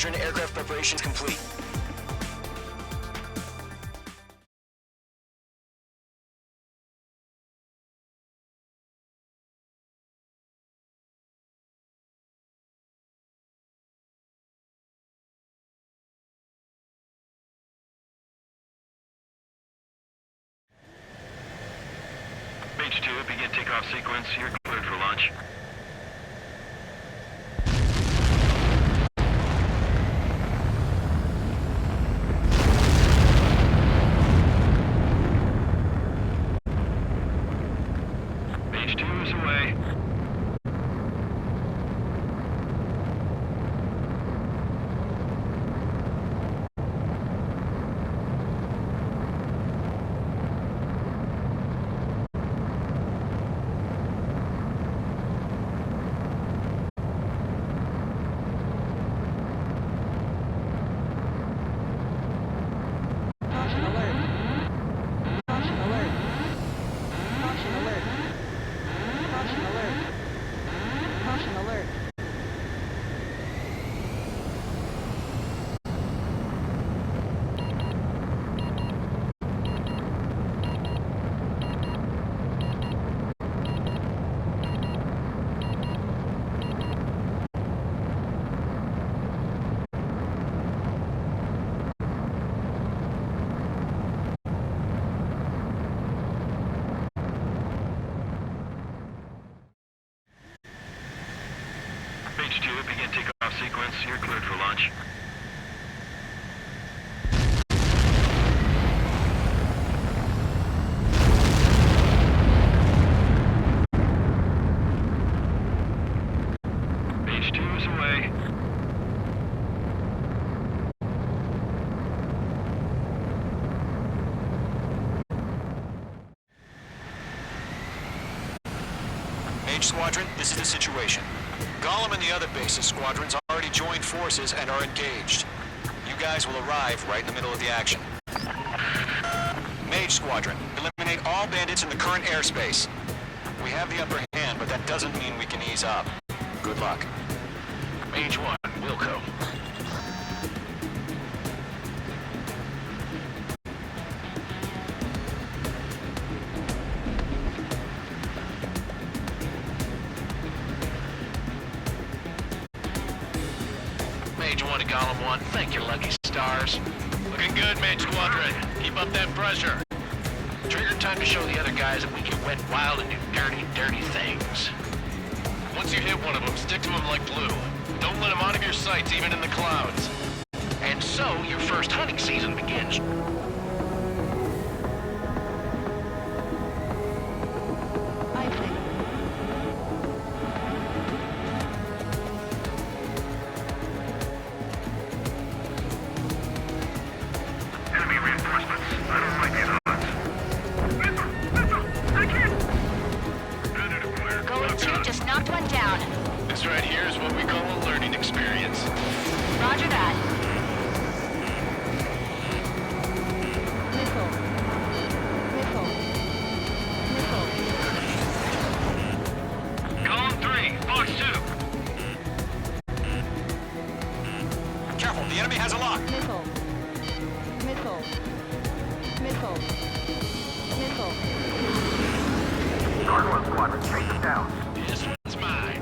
Squadron, aircraft preparations complete. Mage 2, begin takeoff sequence. You're cleared for launch. Mage 2 is away. Caution alert. Caution alert. Caution alert. Caution alert. Caution alert. Mage 2, begin takeoff sequence. You're cleared for launch. Mage 2 is away. Mage Squadron, this is the situation. Gollum and the other bases squadrons already joined forces and are engaged. You guys will arrive right in the middle of the action. Mage Squadron, eliminate all bandits in the current airspace. We have the upper hand, but that doesn't mean we can ease up. Good luck. Mage 1, Wilco. Mage 1 to Gollum 1, thank you, lucky stars. Looking good, Mage Squadron. Keep up that pressure. Trigger time to show the other guys that we can wet wild and do dirty, dirty things. Once you hit one of them, stick to him like glue. Don't let him out of your sights, even in the clouds. And so, your first hunting season begins. Enemy reinforcements. I don't like these odds. Missile! I can't! Bandit acquired. Going to, just knocked one down. This right here is what we call a learning experience. Roger that. Missile. Missile. Missile. Column 3, Fox 2. Careful, the enemy has a lock. Missile. Missile. Missile. Missile. Guard 1 squadron, chase them down. This one's mine.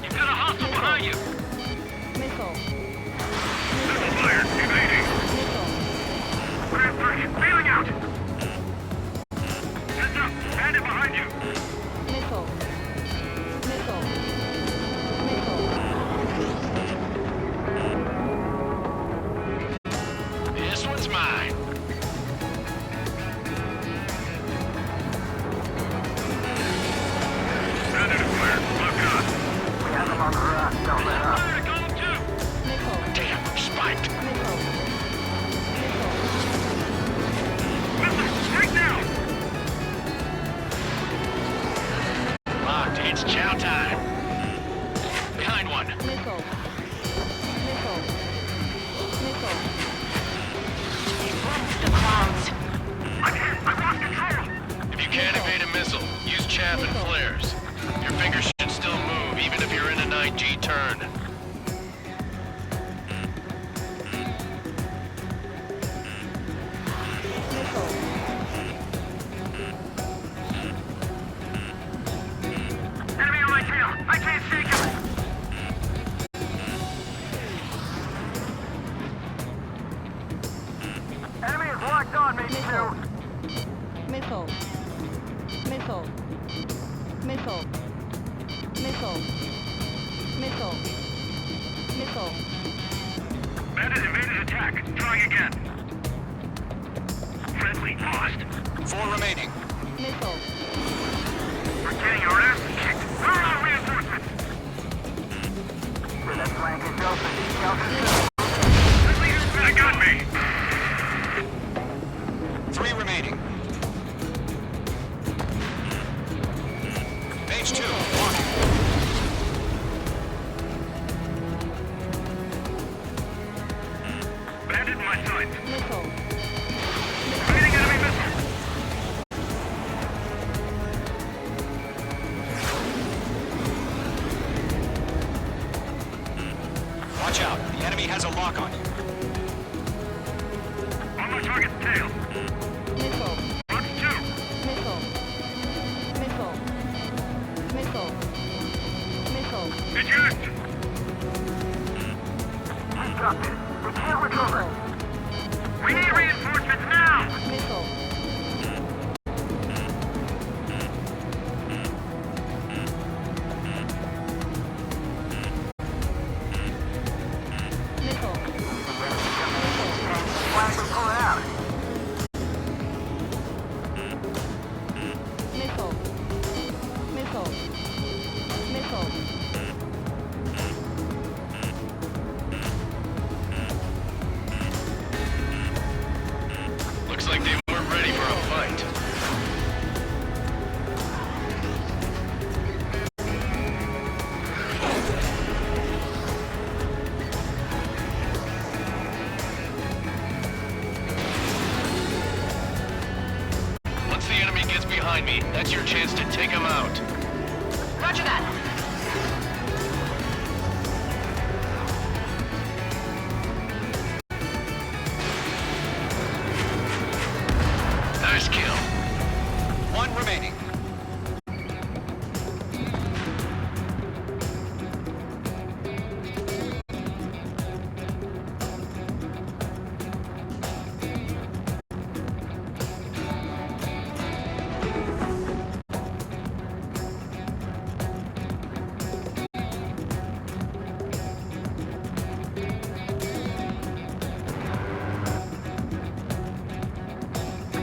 You've got a hostile behind you. Missile. Missile fired, evading. Missile. Grand 3, bailing out. Heads up, bandit behind you. Missile. Missile. Missile. This one's mine. Bandit acquired. Look out. We have them on the rack. Don't let up. Fire, Column 2. Missile. Damn, spiked. Missile. Missile. Missile, straight down. Locked, it's chow time. Behind one. Missile. Missile. Missile. The clouds. I lost control. If you can't evade a missile, use chaff and flares. Your fingers should still move, even if you're in a 9G turn. Missile. Bandit evaded attack. Trying again. Friendly lost. 4 remaining. Missile. We're getting our asses kicked. Where are reinforcements? Where that flank is open. They got me. 3 remaining. Mage 2, walking. Bandit in my sight. Missile. Fighting enemy missile. Watch out, the enemy has a lock on you. On my target's tail. Missile. Box 2. Missile. Missile. Missile. Missile. It's used. We got this. We can't recover. We need reinforcements now. Missile. Missile. Flag will pull it out. Missile. Missile. Missile. Looks like they weren't ready for a fight. Once the enemy gets behind me, that's your chance to take him out. Roger that. Nice kill. 1 remaining.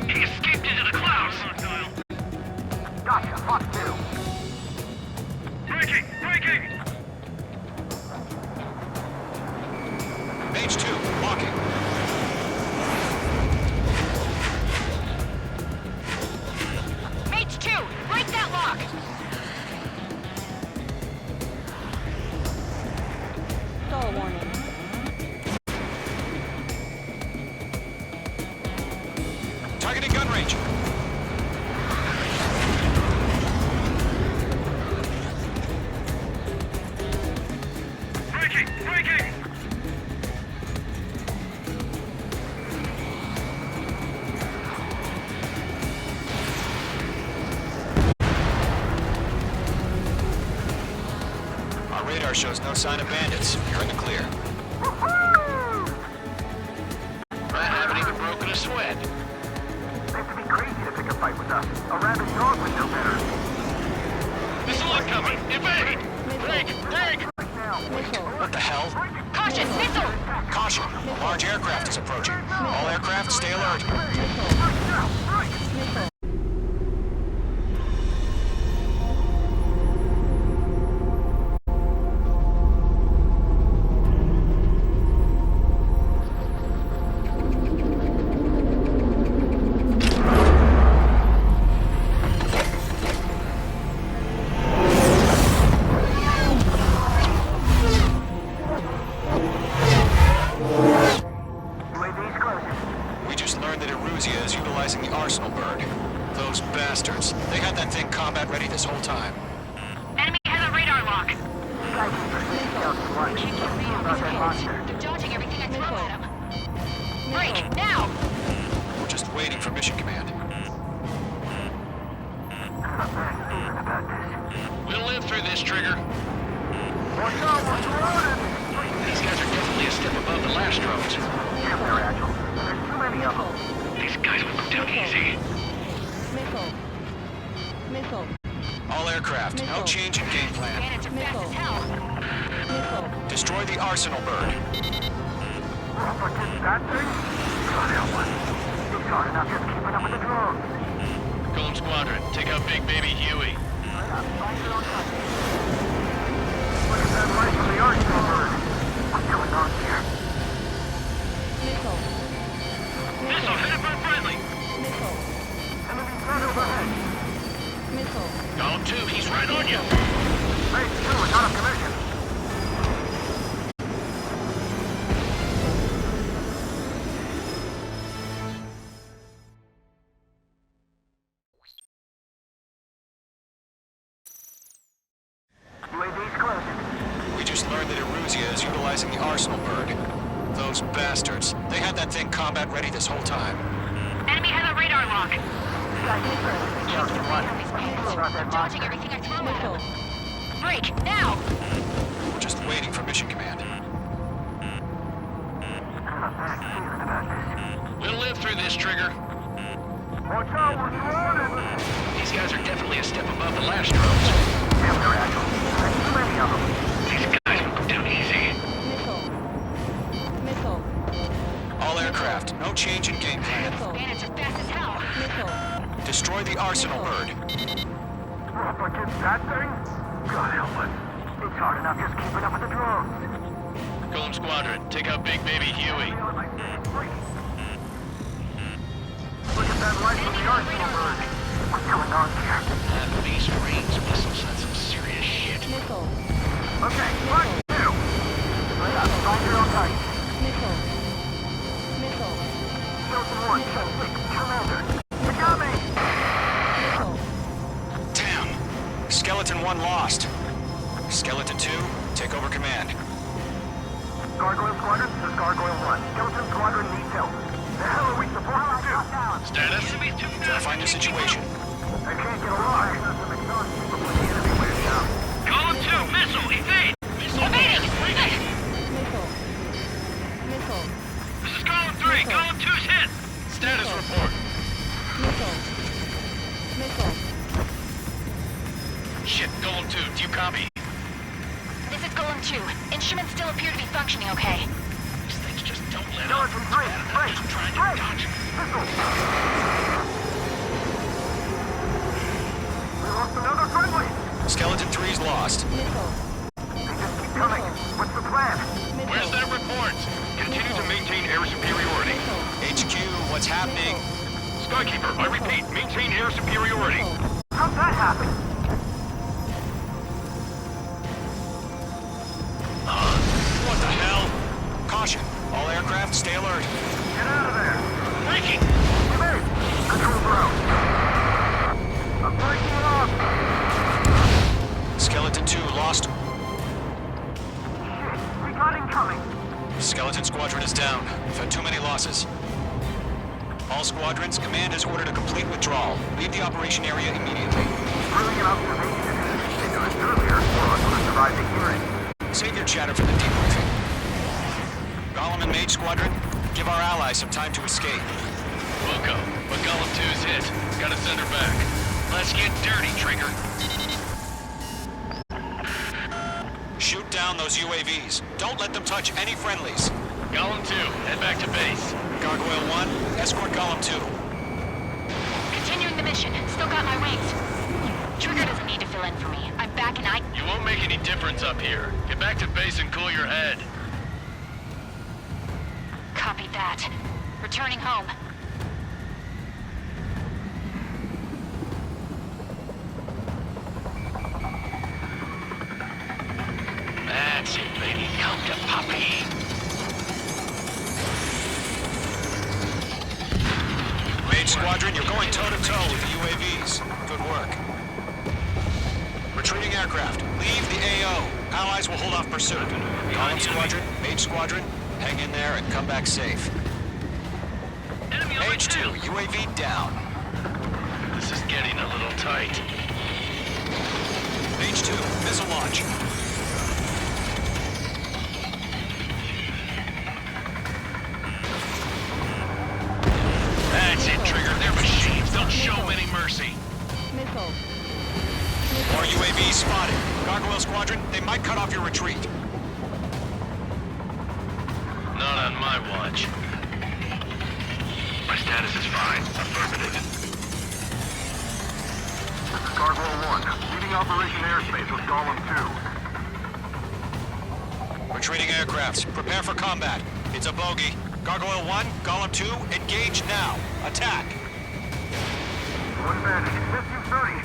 He escaped into the clouds. Gotcha. Fox 2. Breaking! Breaking! Mage 2, walking. Mage 2, break that lock. Stall warning. Targeting gun range. Breaking! Breaking! Our radar shows no sign of bandits. You're in the clear. I haven't even broken a sweat. They have to be crazy to pick a fight with us. A rabid dog would know better. Missile incoming! Evade! Break! Break! Missile. What the hell? Caution, missile. Caution! A large aircraft is approaching. All aircraft, stay alert. Missile. UAV's close. We just learned that Eruzia is utilizing the Arsenal bird. Those bastards. They had that thing combat ready this whole time. Enemy has a radar lock. Monster. They're dodging everything I throw at them. Break, now! We're just waiting for mission command. We'll live through this, Trigger. Watch out, we're surrounded! These guys are definitely a step above the last drones. Yeah, they're agile. There's too many of them. These guys will go down easy. Missile. Missile. All All aircraft, no Missile. change in game plan. Bandits are fast as hell. Missile. Destroy the arsenal bird. That thing? God help us. It's hard enough just keeping up with the drones. Golem Squadron, take out Big Baby Huey. Look at that light from the arsenal bird. What's going on here? Missile. Missile headed for friendly. Missile. Enemy threat overhead. Missile. Golem 2, he's right on you. Mage 2 is out of commission. UAV's closing. We just learned that Eruzia is utilizing the arsenal bird. Those bastards. They had that thing combat ready this whole time. Enemy has a radar lock. Guys, keep it. Can't get a read on these bandits. I'm dodging everything I throw at them. Break, now! We're just waiting for mission command. We'll live through this, Trigger. Watch out, we're surrounded! These guys are definitely a step above the last drones. Damn, they're agile. There's too many of them. These guys will go down easy. Missile. Missile. All aircraft, no change in game plan. Bandits are fast as hell. Missile. Destroy the arsenal bird. Up against that thing? God help us. It's hard enough just keeping up with the drones. Golem Squadron, take out Big Baby Huey. Look at that light from the arsenal bird. What's going on here? That beast range missiles, that's some serious shit. Missile. Okay, what do? Right up, find your own tight. Missile. Missile. Skeleton 1, check 6, Commander. You got me! Missile. Damn. Skeleton 1 lost. Skeleton 2, take over command. Gargoyle Squadron, this is Gargoyle 1. Skeleton Squadron needs help. The hell are we supposed to do? Status? Verifying the situation. I can't get a lock. Some exhaust people with the enemy way down. Golem 2, missile, evade! Evading! Missile. Missile. This is Golem 3, Golem 2's hit! Status report. Missile. Missile. Shit, Golem 2, do you copy? This is Golem 2. Instruments still appear to be functioning okay. These things just don't let up. Skeleton 3, break! Just trying to Break! dodge. Missile! We lost another friendly! Skeleton 3's lost. Missile. They just keep coming. What's the plan? Where's that report? Continue to maintain air superiority. HQ, what's happening? Skykeeper, I repeat, maintain air superiority. How'd that happen? What the hell? Caution. All aircraft, stay alert. Get out of there! Breaking! Come in! Control ground! I'm breaking off! Skeleton 2 lost. Shit, we got incoming! Skeleton Squadron is down. We've had too many losses. All squadrons, command has ordered a complete withdrawal. Leave the operation area immediately. Brilliant observation. They knew it earlier, or I would have survived the hearing. Save your chatter for the debriefing. Golem and Mage Squadron, give our allies some time to escape. Wilco, but Golem 2's hit. Gotta send her back. Let's get dirty, Trigger. Shoot down those UAVs. Don't let them touch any friendlies. Golem 2, head back to base. Gargoyle 1, escort Golem 2. Continuing the mission. Still got my wings. Trigger doesn't need to fill in for me. I'm back and I... You won't make any difference up here. Get back to base and cool your head. Copied that. Returning home. That's it, lady. Come to Poppy. Mage Squadron, you're going toe-to-toe with the UAVs. Good work. Retreating aircraft, leave the AO. Allies will hold off pursuit. Golem Squadron, Mage Squadron, hang in there and come back safe. H2, UAV down. This is getting a little tight. H2, missile launch. That's it, Trigger. They're machines. Don't show them any mercy. Missile. More spotted. Gargoyle Squadron, they might cut off your retreat. Not on my watch. My status is fine. Affirmative. This is Gargoyle 1. Leading Operation Airspace with Golem 2. Retreating aircrafts, prepare for combat. It's a bogey. Gargoyle 1, Golem 2, engage now. Attack. One bandit. SU-30.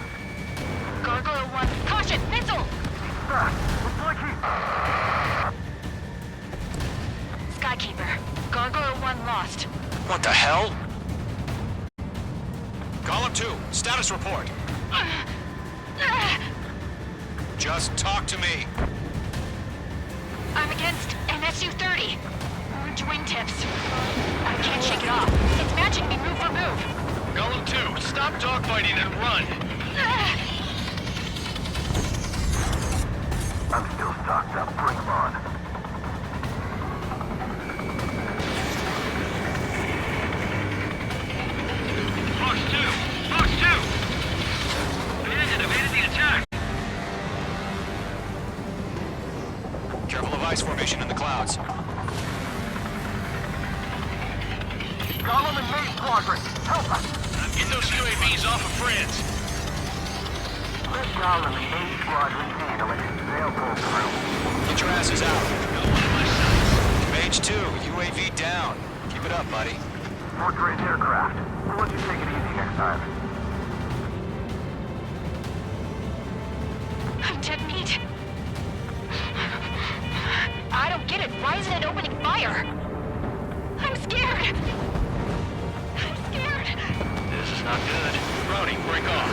Gargoyle 1, caution, missile! Looks like he... Skykeeper, Gargoyle 1 lost. What the hell? Golem 2, status report. Just talk to me. I'm against an SU-30. Orange wingtips. I can't shake it off. It's matching me move for move. Golem 2, stop dogfighting and run! I'm still stocked up. Bring him on. Fox 2! Fox 2! Bandit evaded the attack! Careful of ice formation in the clouds. Golem and Maze Squadron, help us! Get those UAVs off of France! Let Golem and Maze Squadron handle it. They'll pull through. Get your asses out. Got one of my sights. Mage 2, UAV down. Keep it up, buddy. Fourth-grade aircraft. We'll let you take it easy next time. I'm dead meat. I don't get it. Why isn't it opening fire? I'm scared. I'm scared. This is not good. Brody, break off.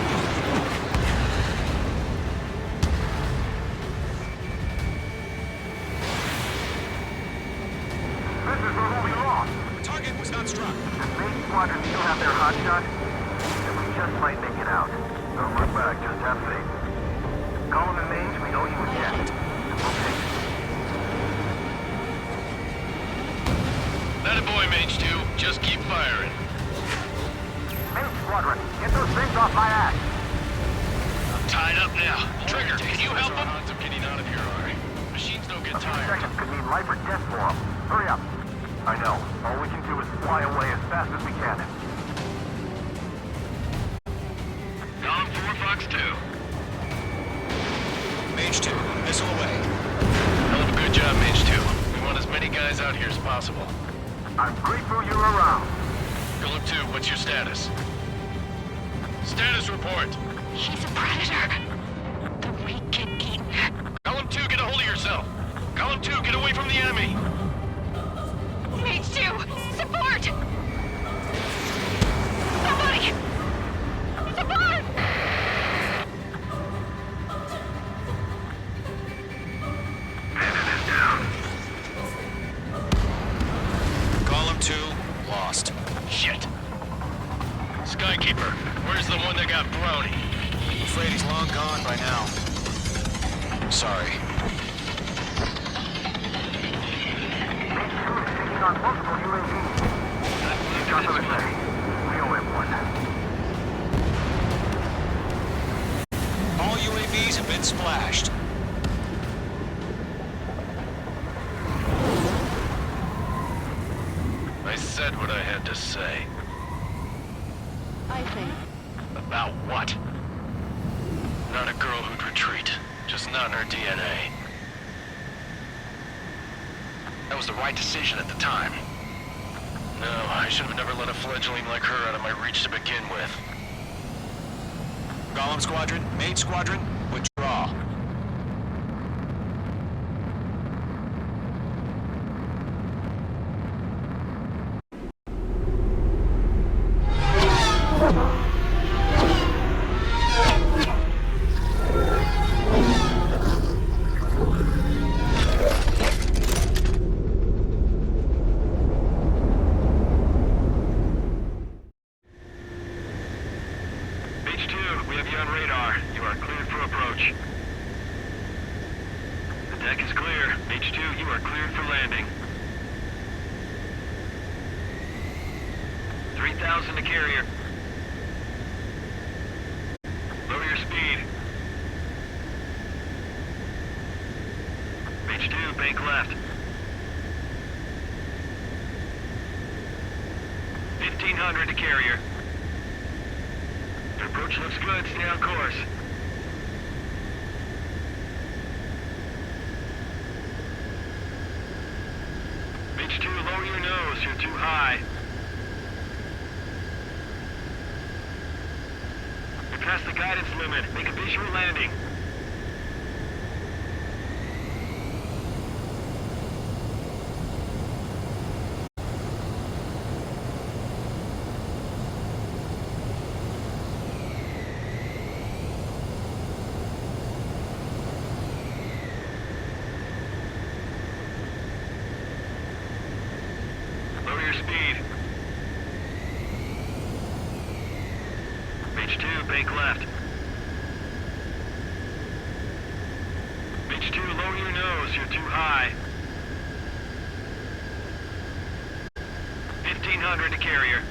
This is where we lost. Target was not struck. Does Maze Squadron still have their hotshot? Then we just might make it out. Don't look back, just have faith. Golem and Mage, we owe you a jet. And we'll take it. That a boy, Mage 2. Just keep firing. Maze Squadron, get those things off my ass! I'm tied up now. Trigger, can you help him? Odds of getting out of here are. Machines don't get A few tired. seconds could mean life or death for them. Hurry up. I know. All we can do is fly away as fast as we can. Golem 4, Fox 2. Mage 2, missile away. Hell of a good job, Mage 2. We want as many guys out here as possible. I'm grateful you're around. Golem 2, what's your status? Status report. He's a predator. The weak get eaten. Golem 2, get a hold of yourself. Golem 2, get away from the enemy. Mage 2, support! Somebody! Support! Golem 2, lost. Shit. Skykeeper, where's the one that got Brownie? I'm afraid he's long gone by now. Sorry. Taking on multiple UAVs. Just what I say. We owe him one. All UAVs have been splashed. I said what I had to say. I think. About what? Not a girl who'd retreat. Just not in her DNA. That was the right decision at the time. No, I should have never let a fledgling like her out of my reach to begin with. Golem Squadron, Mage Squadron, withdraw. H2, we have you on radar. You are cleared for approach. The deck is clear. H2, you are cleared for landing. 3,000 to carrier. Lower your speed. Mage 2, bank left. 1500 to carrier. Your approach looks good. Stay on course. Mage 2, lower your nose. You're too high. You're past the guidance limit. Make a visual landing. Lower your speed. Mage 2, bank left. Mage 2, lower your nose. You're too high. 1500 to carrier.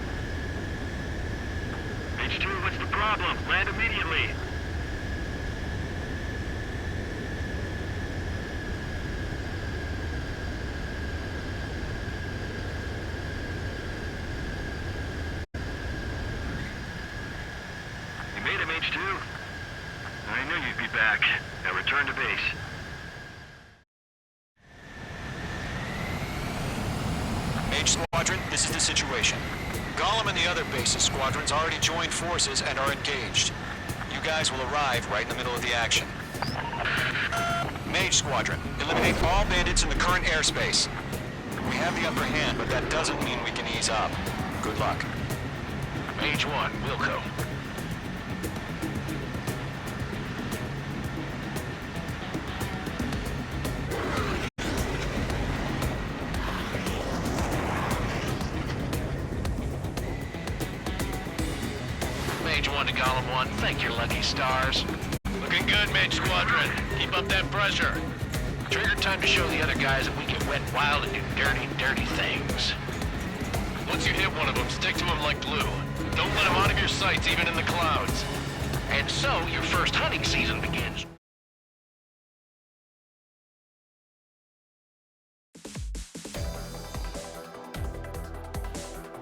Mage 2, what's the problem? Land immediately. You made it, Mage 2. I knew you'd be back. Now return to base. Mage Squadron, this is the situation. Gollum and the other bases squadrons already joined forces and are engaged. You guys will arrive right in the middle of the action. Mage Squadron, eliminate all bandits in the current airspace. We have the upper hand, but that doesn't mean we can ease up. Good luck. Mage 1, Wilco. Mage 1 to Column 1, thank your lucky stars. Looking good, Mage Squadron. Keep up that pressure. Trigger time to show the other guys that we get wet and wild and do dirty, dirty things. Once you hit one of them, stick to him like glue. Don't let him out of your sights, even in the clouds. And so, your first hunting season begins.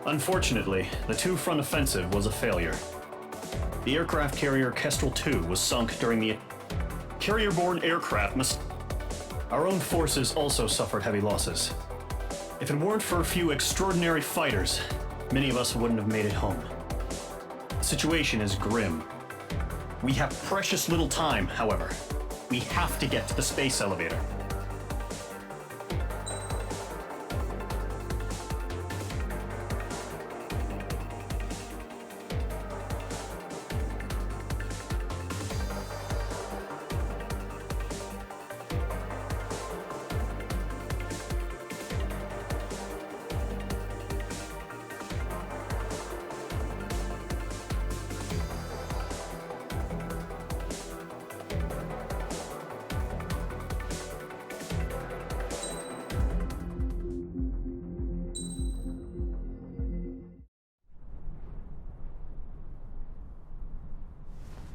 Unfortunately, the two-front offensive was a failure. The aircraft carrier Kestrel II was sunk during the carrier-borne aircraft. Our own forces also suffered heavy losses. If it weren't for a few extraordinary fighters, many of us wouldn't have made it home. The situation is grim. We have precious little time, however. We have to get to the space elevator.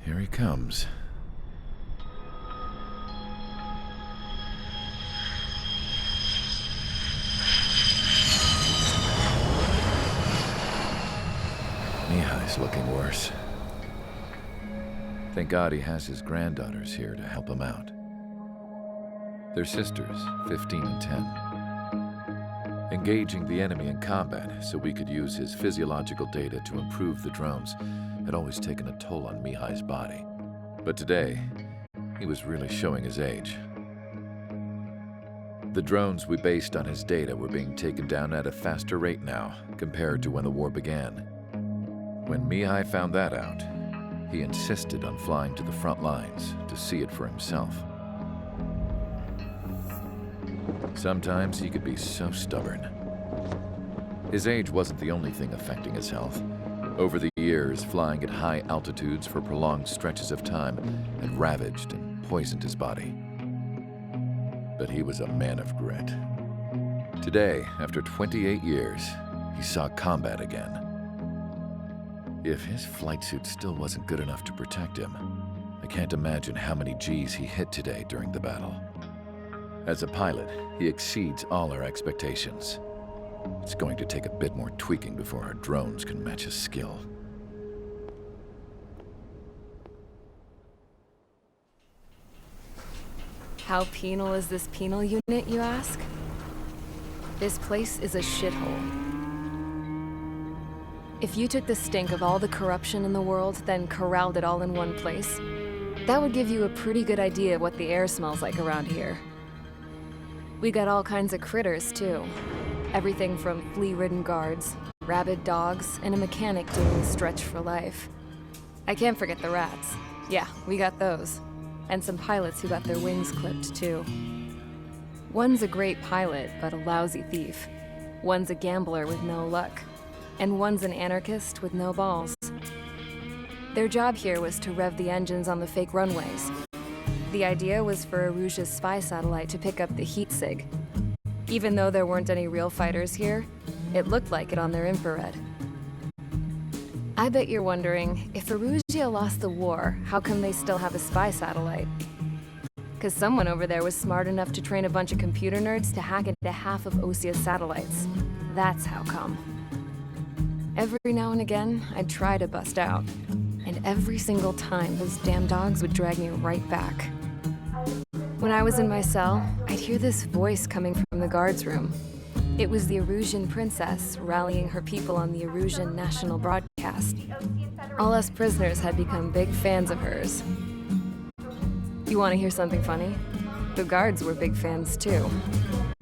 Here he comes. Mihai's looking worse. Thank God he has his granddaughters here to help him out. They're sisters, 15 and 10. Engaging the enemy in combat so we could use his physiological data to improve the drones had always taken a toll on Mihai's body. But today, he was really showing his age. The drones we based on his data were being taken down at a faster rate now compared to when the war began. When Mihai found that out, he insisted on flying to the front lines to see it for himself. Sometimes he could be so stubborn. His age wasn't the only thing affecting his health. Over the years, flying at high altitudes for prolonged stretches of time had ravaged and poisoned his body. But he was a man of grit. Today, after 28 years, he saw combat again. If his flight suit still wasn't good enough to protect him, I can't imagine how many G's he hit today during the battle. As a pilot, he exceeds all our expectations. It's going to take a bit more tweaking before our drones can match his skill. How penal is this penal unit, you ask? This place is a shithole. If you took the stink of all the corruption in the world, then corralled it all in one place, that would give you a pretty good idea of what the air smells like around here. We got all kinds of critters, too. Everything from flea-ridden guards, rabid dogs, and a mechanic doing the stretch for life. I can't forget the rats. Yeah, we got those. And some pilots who got their wings clipped, too. One's a great pilot, but a lousy thief. One's a gambler with no luck. And one's an anarchist with no balls. Their job here was to rev the engines on the fake runways. The idea was for Aruja's spy satellite to pick up the heat sig. Even though there weren't any real fighters here, it looked like it on their infrared. I bet you're wondering, if Aruja lost the war, how come they still have a spy satellite? 'Cause someone over there was smart enough to train a bunch of computer nerds to hack into half of Osia's satellites. That's how come. Every now and again, I'd try to bust out. And every single time, those damn dogs would drag me right back. When I was in my cell, I'd hear this voice coming from the guards room. It was the Arusian princess rallying her people on the Arusian national broadcast. All us prisoners had become big fans of hers. You want to hear something funny? The guards were big fans too.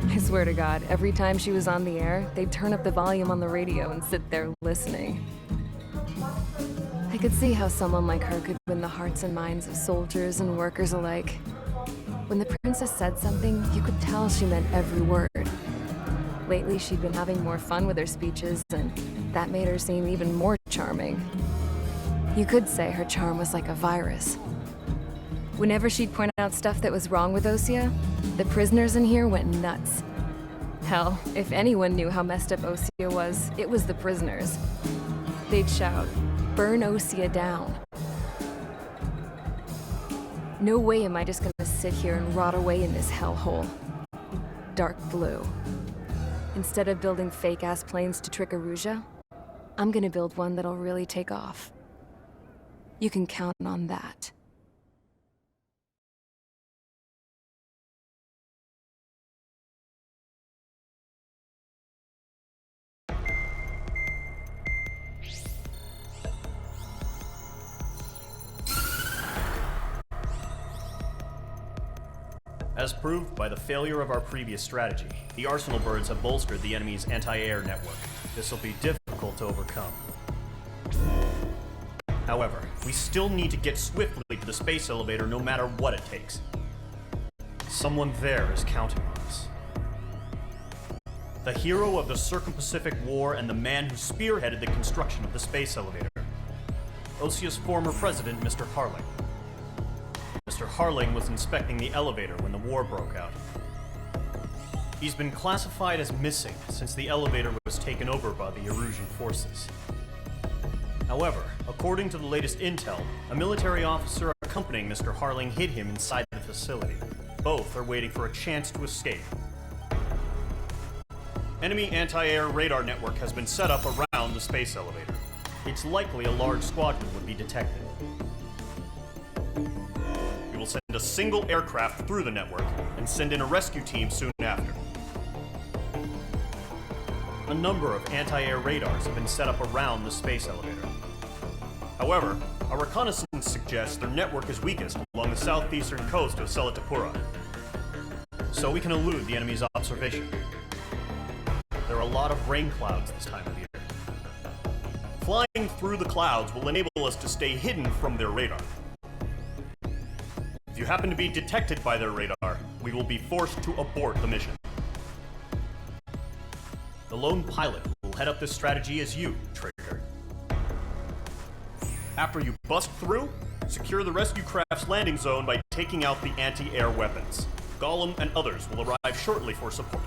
I swear to God, every time she was on the air, they'd turn up the volume on the radio and sit there listening. I could see how someone like her could win the hearts and minds of soldiers and workers alike. When the princess said something, you could tell she meant every word. Lately, she'd been having more fun with her speeches, and that made her seem even more charming. You could say her charm was like a virus. Whenever she'd point out stuff that was wrong with Osia, the prisoners in here went nuts. Hell, if anyone knew how messed up Osia was, it was the prisoners. They'd shout, "Burn Osia down." No way am I just gonna sit here and rot away in this hellhole. Dark blue. Instead of building fake-ass planes to trick Aruja, I'm gonna build one that'll really take off. You can count on that. As proved by the failure of our previous strategy, the Arsenal birds have bolstered the enemy's anti-air network. This will be difficult to overcome. However, we still need to get swiftly to the space elevator no matter what it takes. Someone there is counting on us. The hero of the Circum-Pacific War and the man who spearheaded the construction of the space elevator. Osia's former president, Mr. Harling. Mr. Harling was inspecting the elevator when the war broke out. He's been classified as missing since the elevator was taken over by the Erusian forces. However, according to the latest intel, a military officer accompanying Mr. Harling hid him inside the facility. Both are waiting for a chance to escape. Enemy anti-air radar network has been set up around the space elevator. It's likely a large squadron would be detected. We will send a single aircraft through the network and send in a rescue team soon after. A number of anti-air radars have been set up around the space elevator. However, our reconnaissance suggests their network is weakest along the southeastern coast of Selatapura, so we can elude the enemy's observation. There are a lot of rain clouds this time of year. Flying through the clouds will enable us to stay hidden from their radar. If you happen to be detected by their radar, we will be forced to abort the mission. The lone pilot who will head up this strategy is you, Trigger. After you bust through, secure the rescue craft's landing zone by taking out the anti-air weapons. Gollum and others will arrive shortly for support.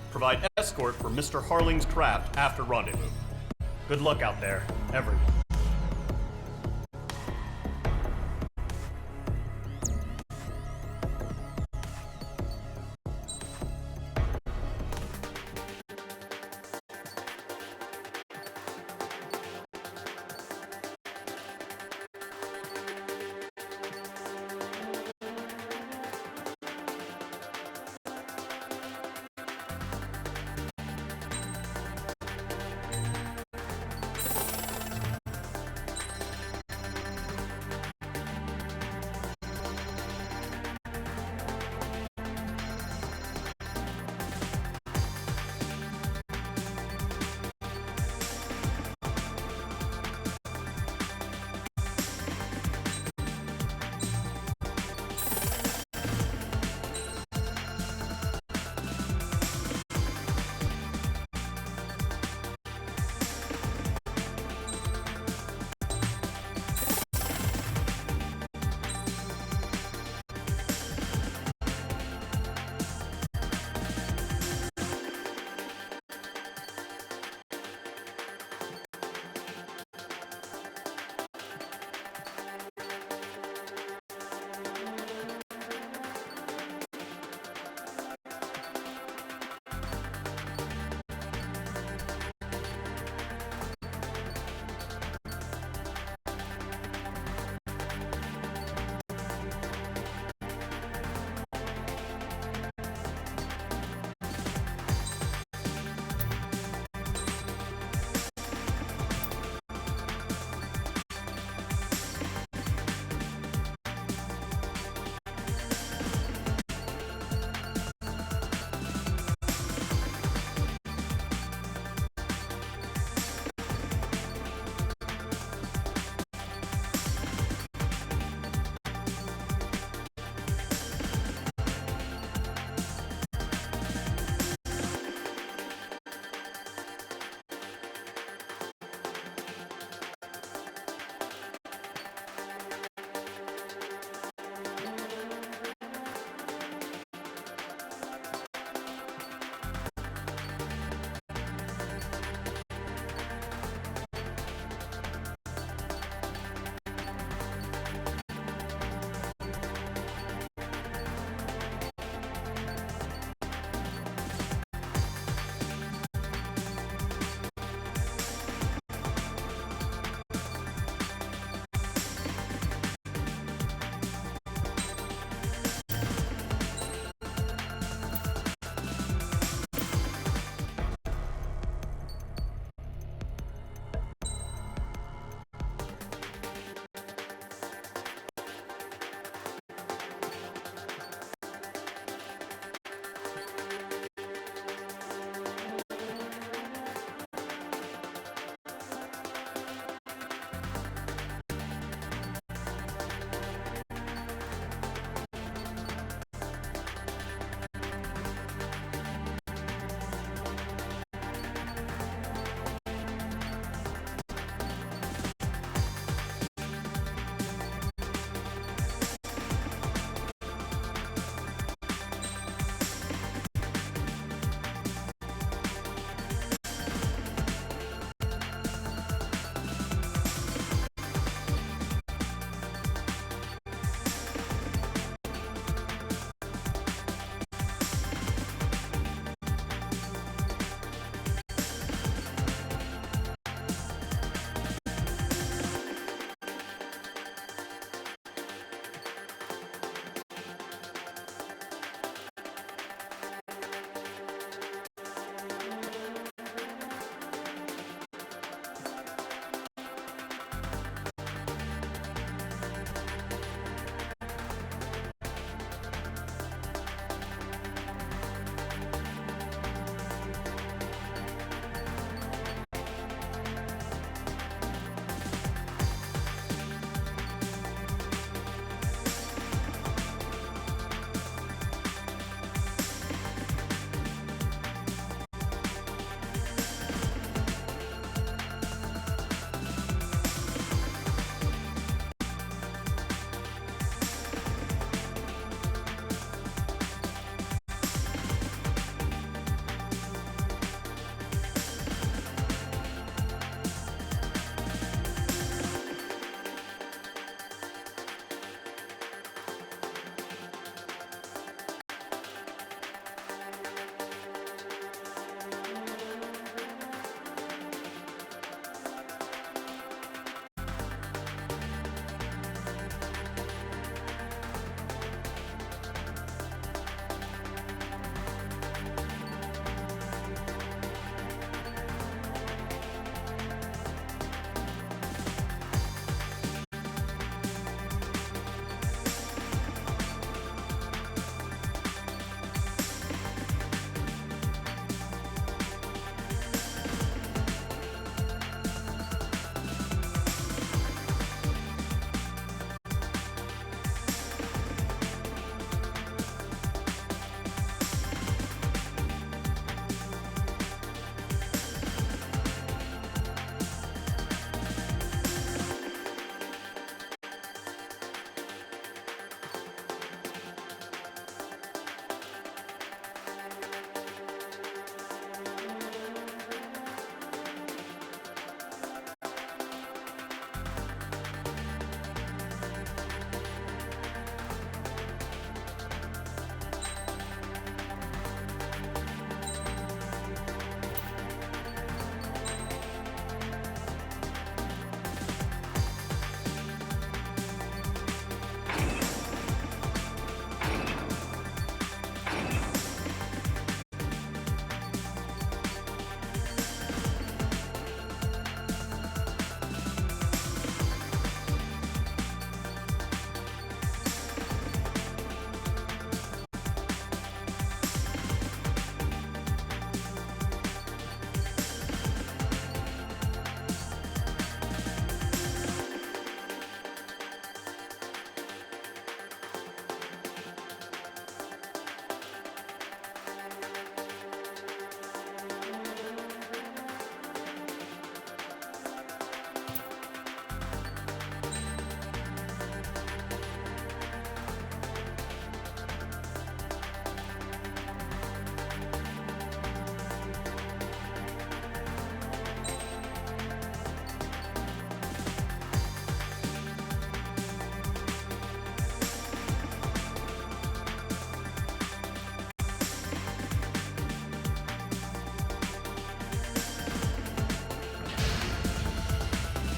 Provide escort for Mr. Harling's craft after rendezvous. Good luck out there, everyone.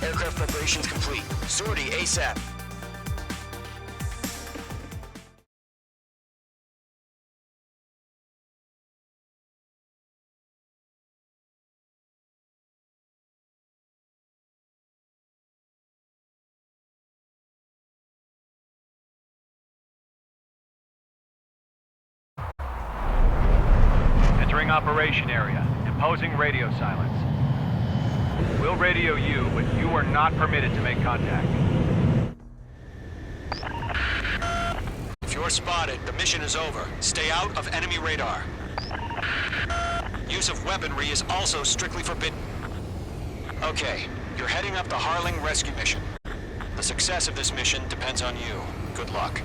Aircraft preparations complete. Sortie ASAP. Entering operation area. Imposing radio silence. We'll radio you, but you are not permitted to make contact. If you're spotted, the mission is over. Stay out of enemy radar. Use of weaponry is also strictly forbidden. Okay, you're heading up the Harling rescue mission. The success of this mission depends on you. Good luck.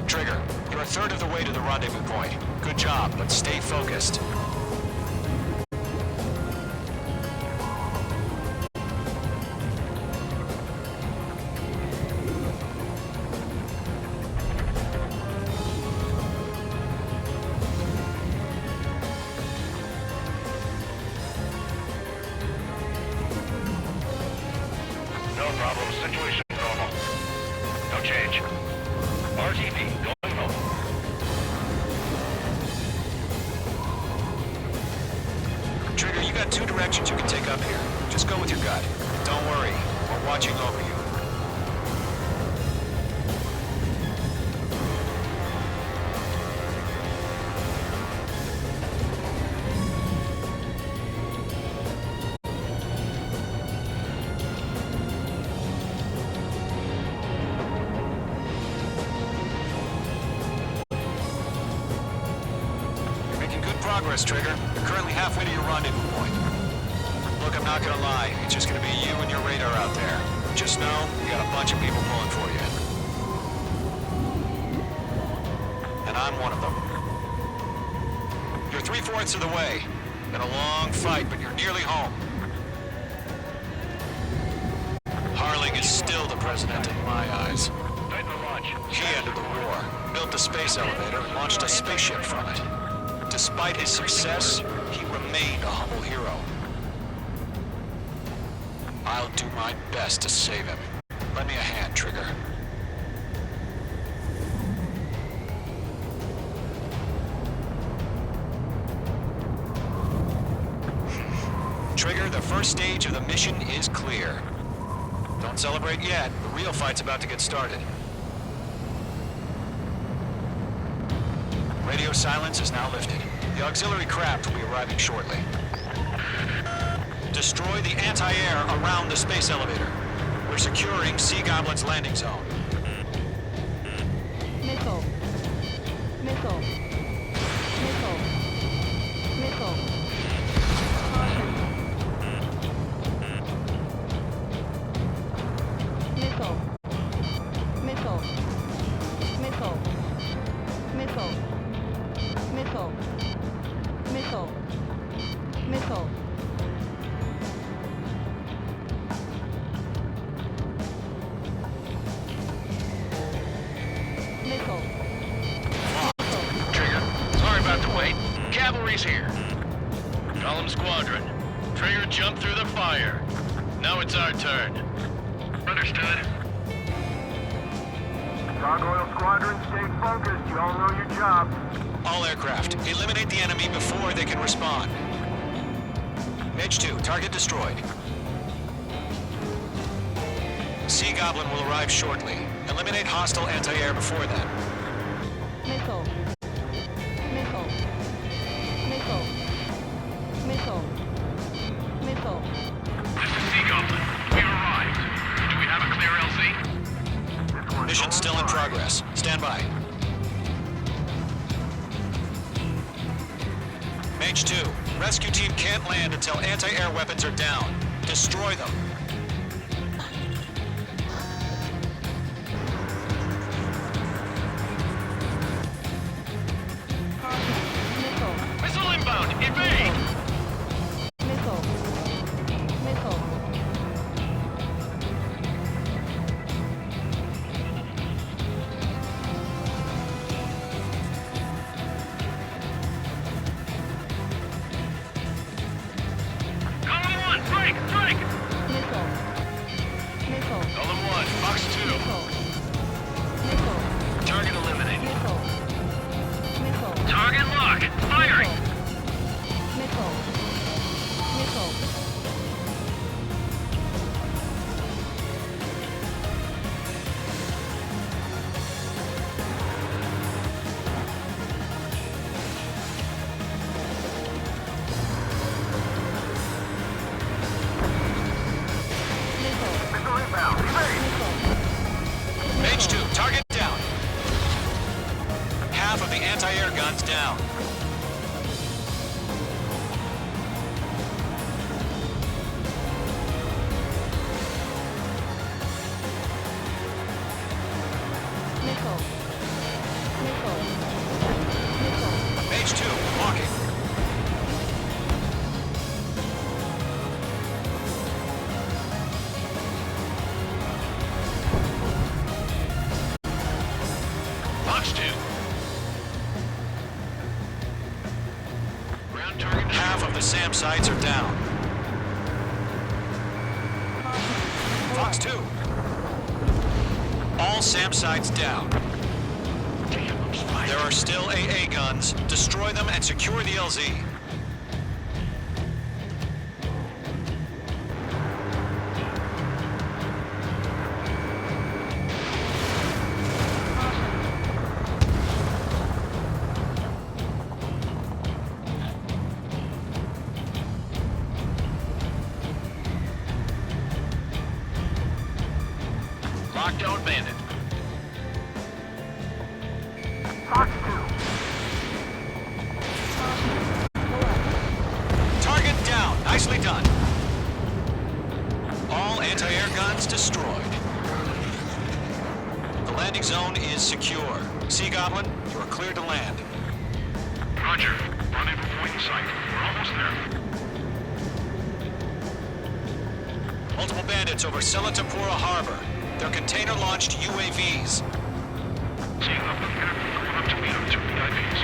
Trigger, you're a third of the way to the rendezvous point. Good job, but stay focused. No problem. Situation normal. No change. RTB going home. Trigger, you got two directions you can take up here. Just go with your gut. Don't worry, we're watching over you. You're making good progress, Trigger. You're currently halfway to your rendezvous point. Look, I'm not gonna lie. It's just gonna be you and your radar out there. Just know, you got a bunch of people pulling for you. And I'm one of them. You're 3/4 of the way. Been a long fight, but you're nearly home. Harling is still the president in my eyes. He ended the war, built the space elevator, and launched a spaceship from it. Despite his success, he remained a humble hero. I'll do my best to save him. Lend me a hand, Trigger. Trigger, the first stage of the mission is clear. Don't celebrate yet. The real fight's about to get started. Radio silence is now lifted. The auxiliary craft will be arriving shortly. Destroy the anti-air around the space elevator. We're securing Sea Goblin's landing zone. Missile. Missile. Missile. Missile. Caution. Missile. Missile. Missile. Missile. Missile. Missile. Missile. Missile. Trigger, sorry about the wait. Cavalry's here. Call them squadron. Trigger jumped through the fire. Now it's our turn. Understood. Gargoyle Squadron, stay focused. You all know your job. All aircraft, eliminate the enemy before they can respond. H2, target destroyed. Sea Goblin will arrive shortly. Eliminate hostile anti-air before then. Missile. Missile. Missile. Missile. Missile. This is Sea Goblin. We arrived. Do we have a clear LZ? Mission still in progress. Stand by. Mage 2, rescue team can't land until anti-air weapons are down. Destroy them. Missile inbound! Evade! Missile. Missile. Column 1, break! Break! Missile. Missile. Column 1, box 2. Missile. Missile. Target eliminated. Missile. Missile. Target lock! Firing! Missile. Missile. Missile inbound. Evade! Mage 2, target down. Half of the anti-air guns down. Missile. Missile. Missile. Mage 2, walking. Box 2. Ground target. Half of the SAM sites are down. Fox 2. All SAM sites down. There are still AA guns. Destroy them and secure the LZ. Lockdown bandit. Fox 2. Target down. Nicely done. All anti-air guns destroyed. The landing zone is secure. Sea Goblin, you are cleared to land. Roger. Rendezvous point in sight. We're almost there. Multiple bandits over Selatapura Harbor. They're container-launched UAVs. Seeing up the path, going up to meet up 2 VIPs.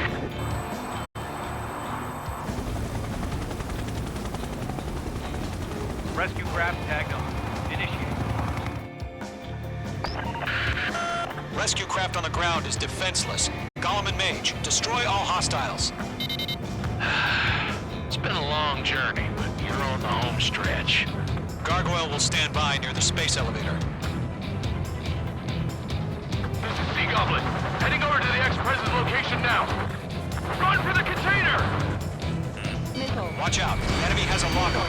Rescue craft tagged on. Initiate. Rescue craft on the ground is defenseless. Gollum and Mage, destroy all hostiles. It's been a long journey, but you're on the home stretch. Gargoyle will stand by near the space elevator. This is Sea Goblin. Heading over to the ex-president's location now. Run for the container! Missile. Watch out. Enemy has a lockup.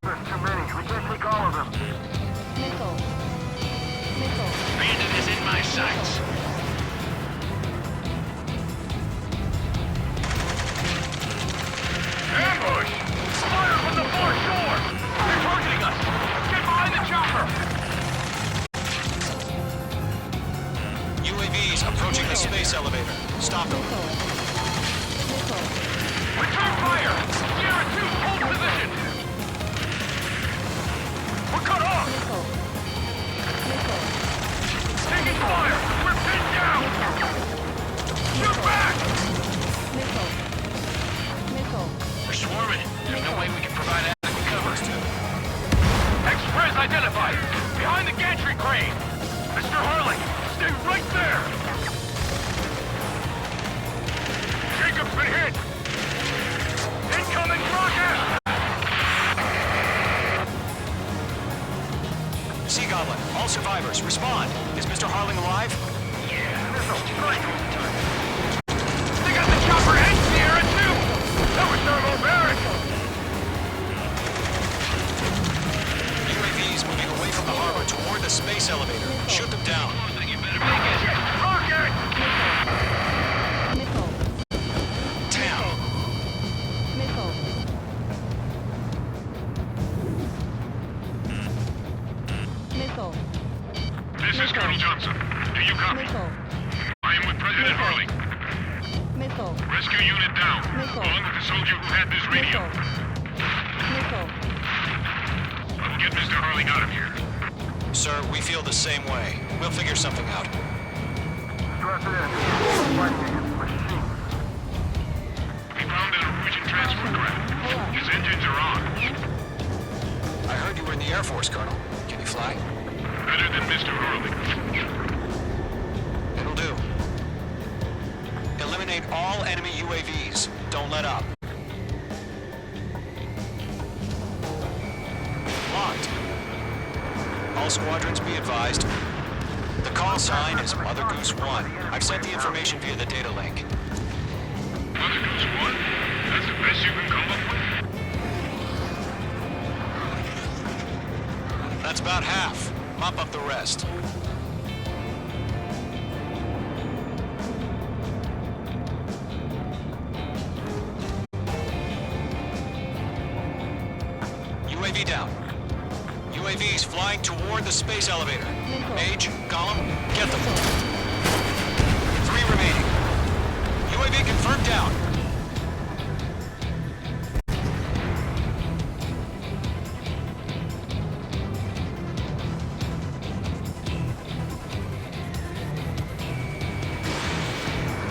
There's too many. We can't take all of them. Missile. Missile. Bandit is in my sights. Ambush! Fire from the foreshore! They're targeting us! Get behind the chopper! UAVs approaching the space elevator. Stop them. Missile. Return fire! Sierra 2, hold position! We're cut off! Missile. Missile. Taking fire! We're pinned down! Shoot back! Missile. Missile. We're swarming. There's no way we can provide adequate cover. Express identified! Behind the gantry crane! Mr. Harley, stay right there! Jacob's been hit! Incoming rocket! Sea Goblin, all survivors, respond. Is Mr. Harling alive? Yeah, missile strike! They got the space elevator. Shoot them down. You better make it. Rocket! Missile. Damn. Missile. Missile. This is Colonel Johnson. Do you copy? Missile. I am with President Harling. Missile. Rescue unit down. Missile. Along with the soldier who had this radio. Missile. I'll get Mr. Harling out of here. Sir, we feel the same way. We'll figure something out. We found an Norwegian transport craft. His engines are on. I heard you were in the Air Force, Colonel. Can you fly? Better than Mr. Harling. It'll do. Eliminate all enemy UAVs. Don't let up. Locked. All squadrons be advised. The call sign is Mother Goose 1. I've sent the information via the data link. Mother Goose 1? That's the best you can come up with? That's about half. Mop up the rest. UAV down. UAVs flying toward the space elevator. Mage, Gollum, get them. 3 remaining. UAV confirmed down.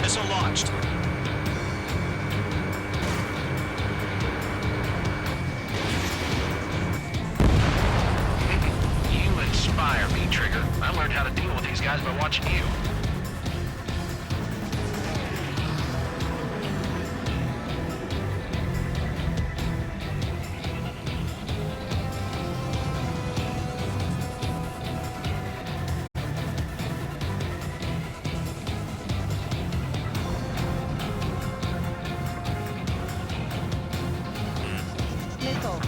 Missile launched. You inspire me, Trigger. I learned how to deal with these guys by watching you.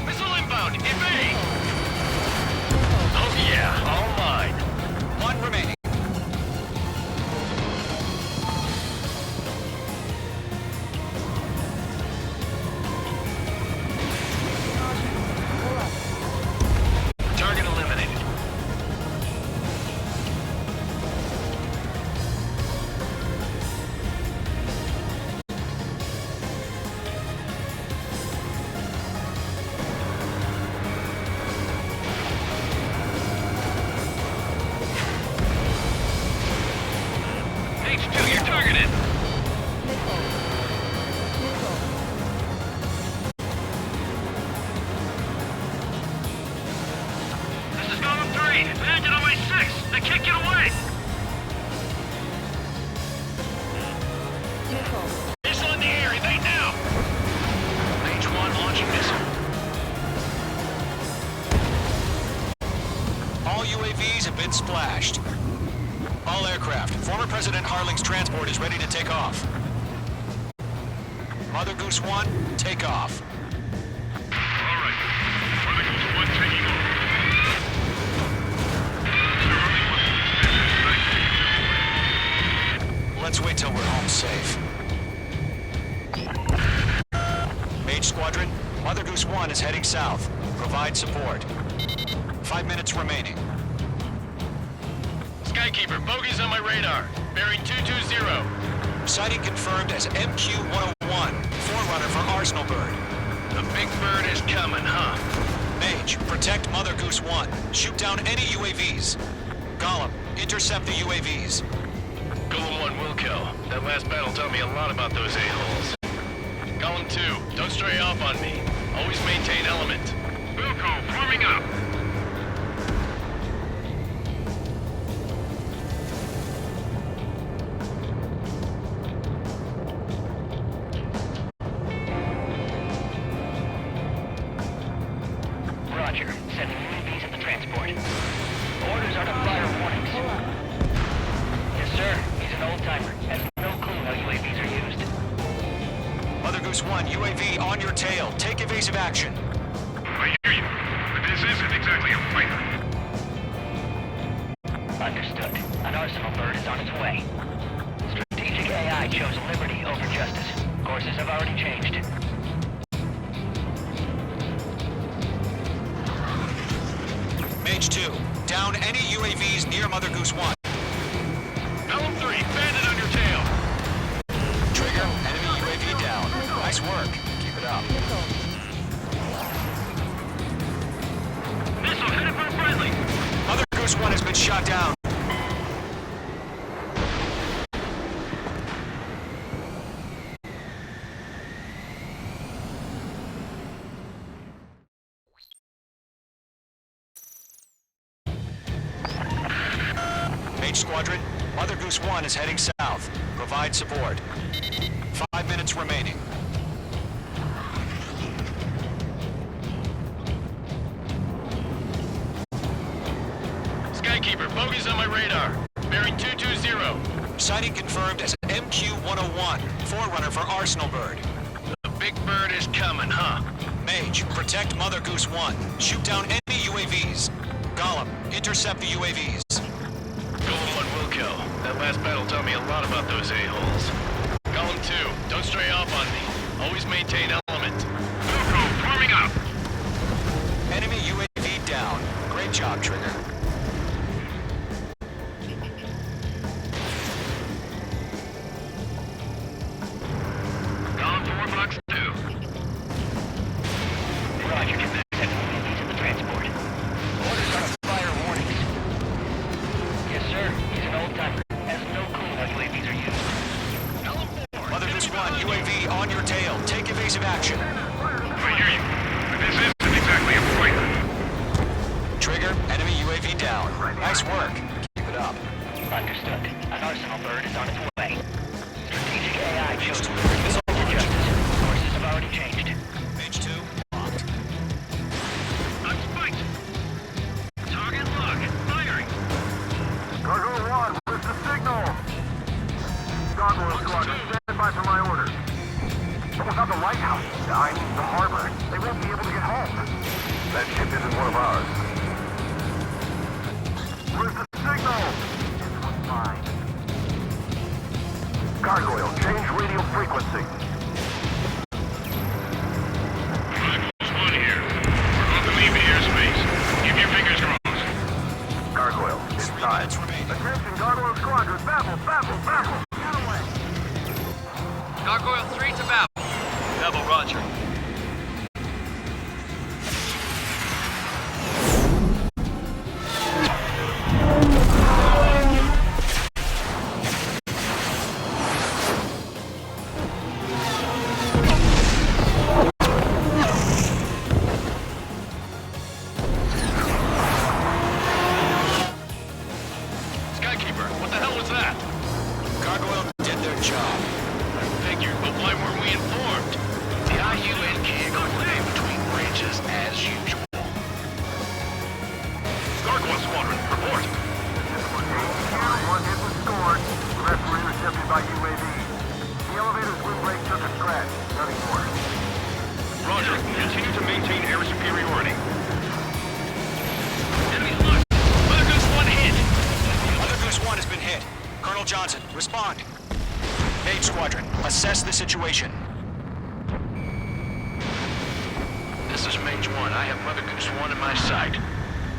Missile inbound! Evade! Oh yeah, all mine. 1 remaining. Target eliminated. H2, you're targeted. This is Gollum 3. Landed on my 6. They can't get away. Missile in the air. Evade now. H1 launching missile. All UAVs have been splashed. All aircraft. Former President Harling's transport is ready to take off. Mother Goose 1, take off. All right. Mother Goose 1 taking off. Let's wait till we're home safe. Mage Squadron, Mother Goose 1 is heading south. Provide support. 5 minutes remaining. Skykeeper, bogeys on my radar. Bearing 220. Sighting confirmed as MQ-101, forerunner for Arsenal Bird. The big bird is coming, huh? Mage, protect Mother Goose 1. Shoot down any UAVs. Gollum, intercept the UAVs. Golem 1 will kill. That last battle taught me a lot about those a-holes. Golem 2, don't stray off on me. Always maintain element. Wilco, forming up. Roger. Sending UAVs at the transport. Orders are to fire warnings. Yes, sir. He's an old-timer. Has no clue how UAVs are used. Mother Goose 1, UAV on your tail. Take evasive action. I hear you, but this isn't exactly a fighter. down any UAVs near Mother Goose 1. Pelham 3, bandit on your tail. Trigger, enemy UAV down. Nice work. Keep it up. Missile headed for friendly. Mother Goose 1 has been shot down. Mage Squadron, Mother Goose 1 is heading south. Provide support. 5 minutes remaining. Skykeeper, bogey's on my radar. Bearing 220. Sighting confirmed as MQ-101, forerunner for Arsenal Bird. The big bird is coming, huh? Mage, protect Mother Goose 1. Shoot down any UAVs. Gollum, intercept the UAVs. Golem 1 will kill. That last battle taught me a lot about those a-holes. Golem 2, don't stray off on me. Always maintain element. Wilco, forming up. Enemy UAV down. Great job, Trigger. Golem 4, Fox 2. Roger, get back. He's in the transport. Orders are to fire warnings. Yes, sir. He's an old-timer. Has no clue how UAVs are used. Mother Goose 1, UAV on your tail. Take evasive action. I hear you. But this isn't exactly a fight. Trigger, enemy UAV down. Nice work. Keep it up. Understood. An Arsenal Bird is on its way. Strategic AI chose to Missile justice. Courses have already changed. Mage 2, locked. I'm spiked. Target locked. Firing. Cargo 1, where's the signal? Gargoyle Squadron, stand by for my orders. But without the lighthouse, I mean the harbor, they won't be able to get home. That ship isn't one of ours. Where's the signal? This one's mine. Gargoyle, change radio frequency. Gargoyle's 1 here. We're about to leave the airspace. Keep your fingers crossed. Gargoyle, inside. Attention, Gargoyle Squadron, babble, babble, babble. Get away. Gargoyle 3 to Babel. Babel, roger. Skykeeper, what the hell was that? Gargoyle did their job. I figured, but why weren't we informed? The IUN can't go in between branches as usual. Gargoyle Squadron, report. One hit was scored. The rest were intercepted by UAV. The elevator's windbreak took a scratch. Nothing more. Roger. Continue to maintain air superiority. Enemy locked. Mother Goose 1 hit. Mother Goose 1 has been hit. Colonel Johnson, respond. Mage Squadron, assess the situation. This is Mage 1. I have Mother Goose 1 in my sight.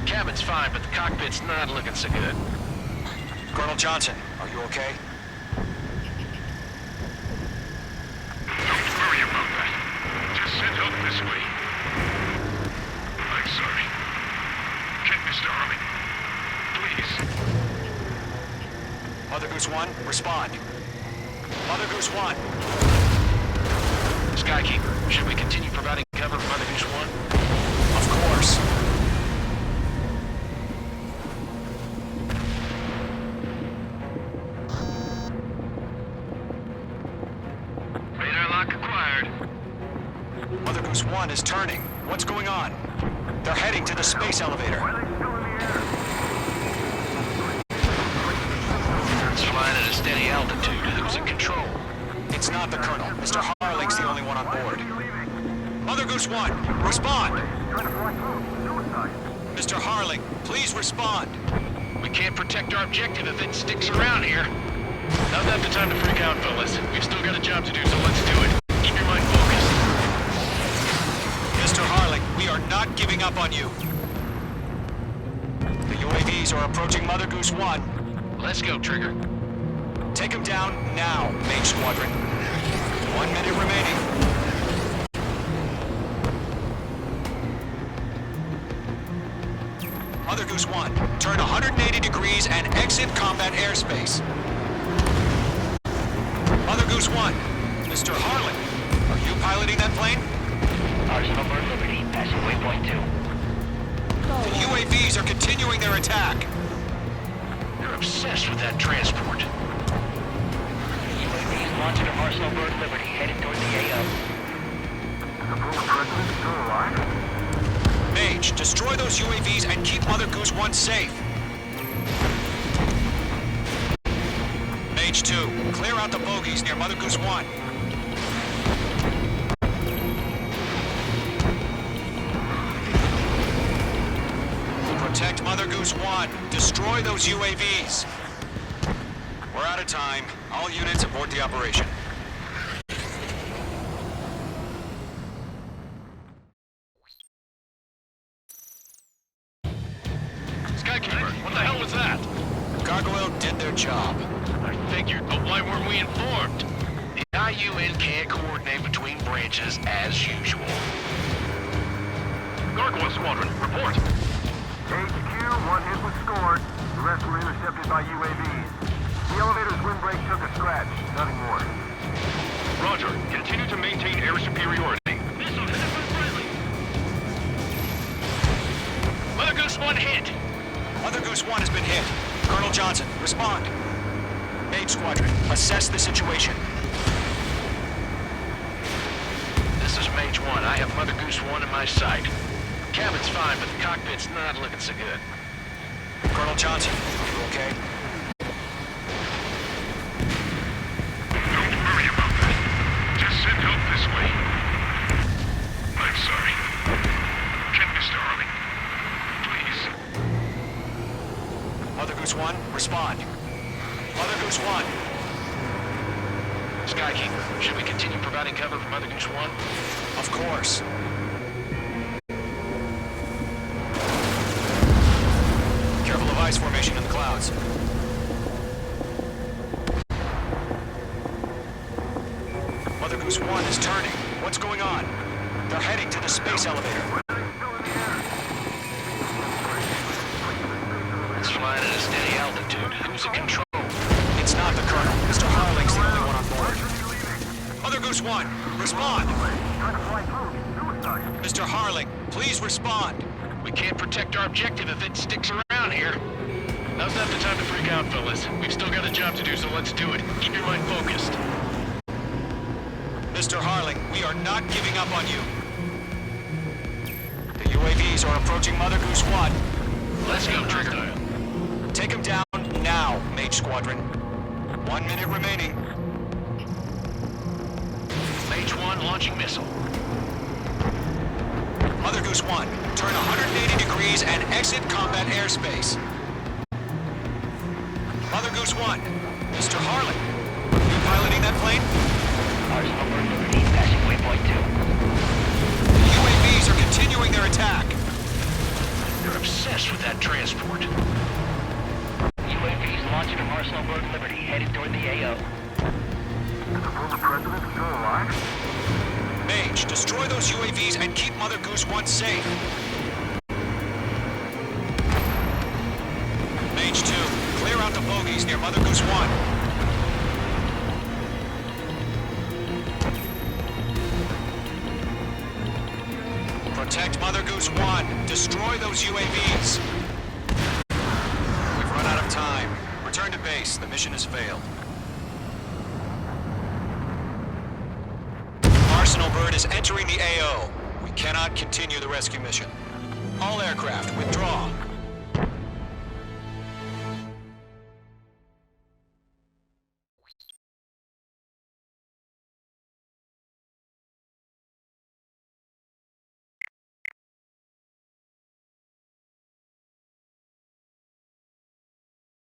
Cabin's fine, but the cockpit's not looking so good. Colonel Johnson, are you okay? Don't worry about that. Just send help this way. I'm sorry. Get Mr. Harley. Please. Mother Goose 1, respond. Mother Goose 1. Skykeeper, should we continue providing cover for Mother Goose 1? Of course. Radar lock acquired. Mother Goose 1 is turning. What's going on? They're heading to the space elevator. Why are they still in the air? It's flying at a steady altitude. Who's in control? It's not the Colonel. Mr. Harling's the only one on board. Mother Goose 1, respond! Trying to fly through. Suicide. Mr. Harling, please respond. We can't protect our objective if it sticks around here. Now's not the time to freak out, fellas. We've still got a job to do, so let's do it. Keep your mind focused. Mr. Harling, we are not giving up on you. The UAVs are approaching Mother Goose 1. Let's go, Trigger. Take them down now, Mage Squadron. 1 minute remaining. Mother Goose 1, turn 180 degrees and exit combat airspace. Mother Goose 1, Mr. Harlan, are you piloting that plane? Arsenal Bird Liberty, passing waypoint 2. The UAVs are continuing their attack. You're obsessed with that transport. UAVs launching from Arsenal Bird Liberty, headed toward the AO. The former president still alive? Mage, destroy those UAVs and keep Mother Goose 1 safe. Mage 2, clear out the bogies near Mother Goose 1. Protect Mother Goose 1. Destroy those UAVs. We're out of time. All units abort the operation. Skykeeper, what the hell was that? Gargoyle did their job. I figured, but why weren't we informed? The IUN can't coordinate between branches as usual. Gargoyle Squadron, report. HQ, 1 hit was scored. The rest were intercepted by UAVs. The elevator's windbreak took a scratch. Nothing more. Roger. Continue to maintain air superiority. Missile hit from friendly. Mother Goose 1 hit. Mother Goose 1 has been hit. Colonel Johnson, respond. Mage Squadron, assess the situation. This is Mage 1. I have Mother Goose 1 in my sight. Cabin's fine, but the cockpit's not looking so good. Colonel Johnson, you okay? Don't worry about that. Just send help this way. I'm sorry. Get Mr. Harling. Please. Mother Goose 1, respond. Mother Goose 1. Skykeeper, should we continue providing cover for Mother Goose 1? Of course. Careful of ice formation in the clouds. Mother Goose 1 is turning. What's going on? They're heading to the space elevator. It's flying at a steady altitude. Who's in control? It's not the Colonel. Mr. Harling's the only one on board. Mother Goose 1, respond! Mr. Harling, please respond. We can't protect our objective if it sticks around here. Now's not the time to freak out, fellas. We've still got a job to do, so let's do it. Keep your mind focused. Mr. Harling, we are not giving up on you. The UAVs are approaching Mother Goose 1. Let's go, Trigger. Take them down now, Mage Squadron. 1 minute remaining. Mage 1 launching missile. Mother Goose 1, turn 180 degrees and exit combat airspace. Mother Goose 1, Mr. Harling, you piloting that plane? Arsenal Bird Liberty, passing waypoint 2. The UAVs are continuing their attack. You're obsessed with that transport. UAVs launching from Arsenal Bird Liberty, headed toward the AO. Is the former president still alive? Mage, destroy those UAVs and keep Mother Goose 1 safe. Mage 2, clear out the bogies near Mother Goose 1. Protect Mother Goose 1. Destroy those UAVs. We've run out of time. Return to base. The mission has failed. Arsenal Bird is entering the AO. We cannot continue the rescue mission. All aircraft, withdraw.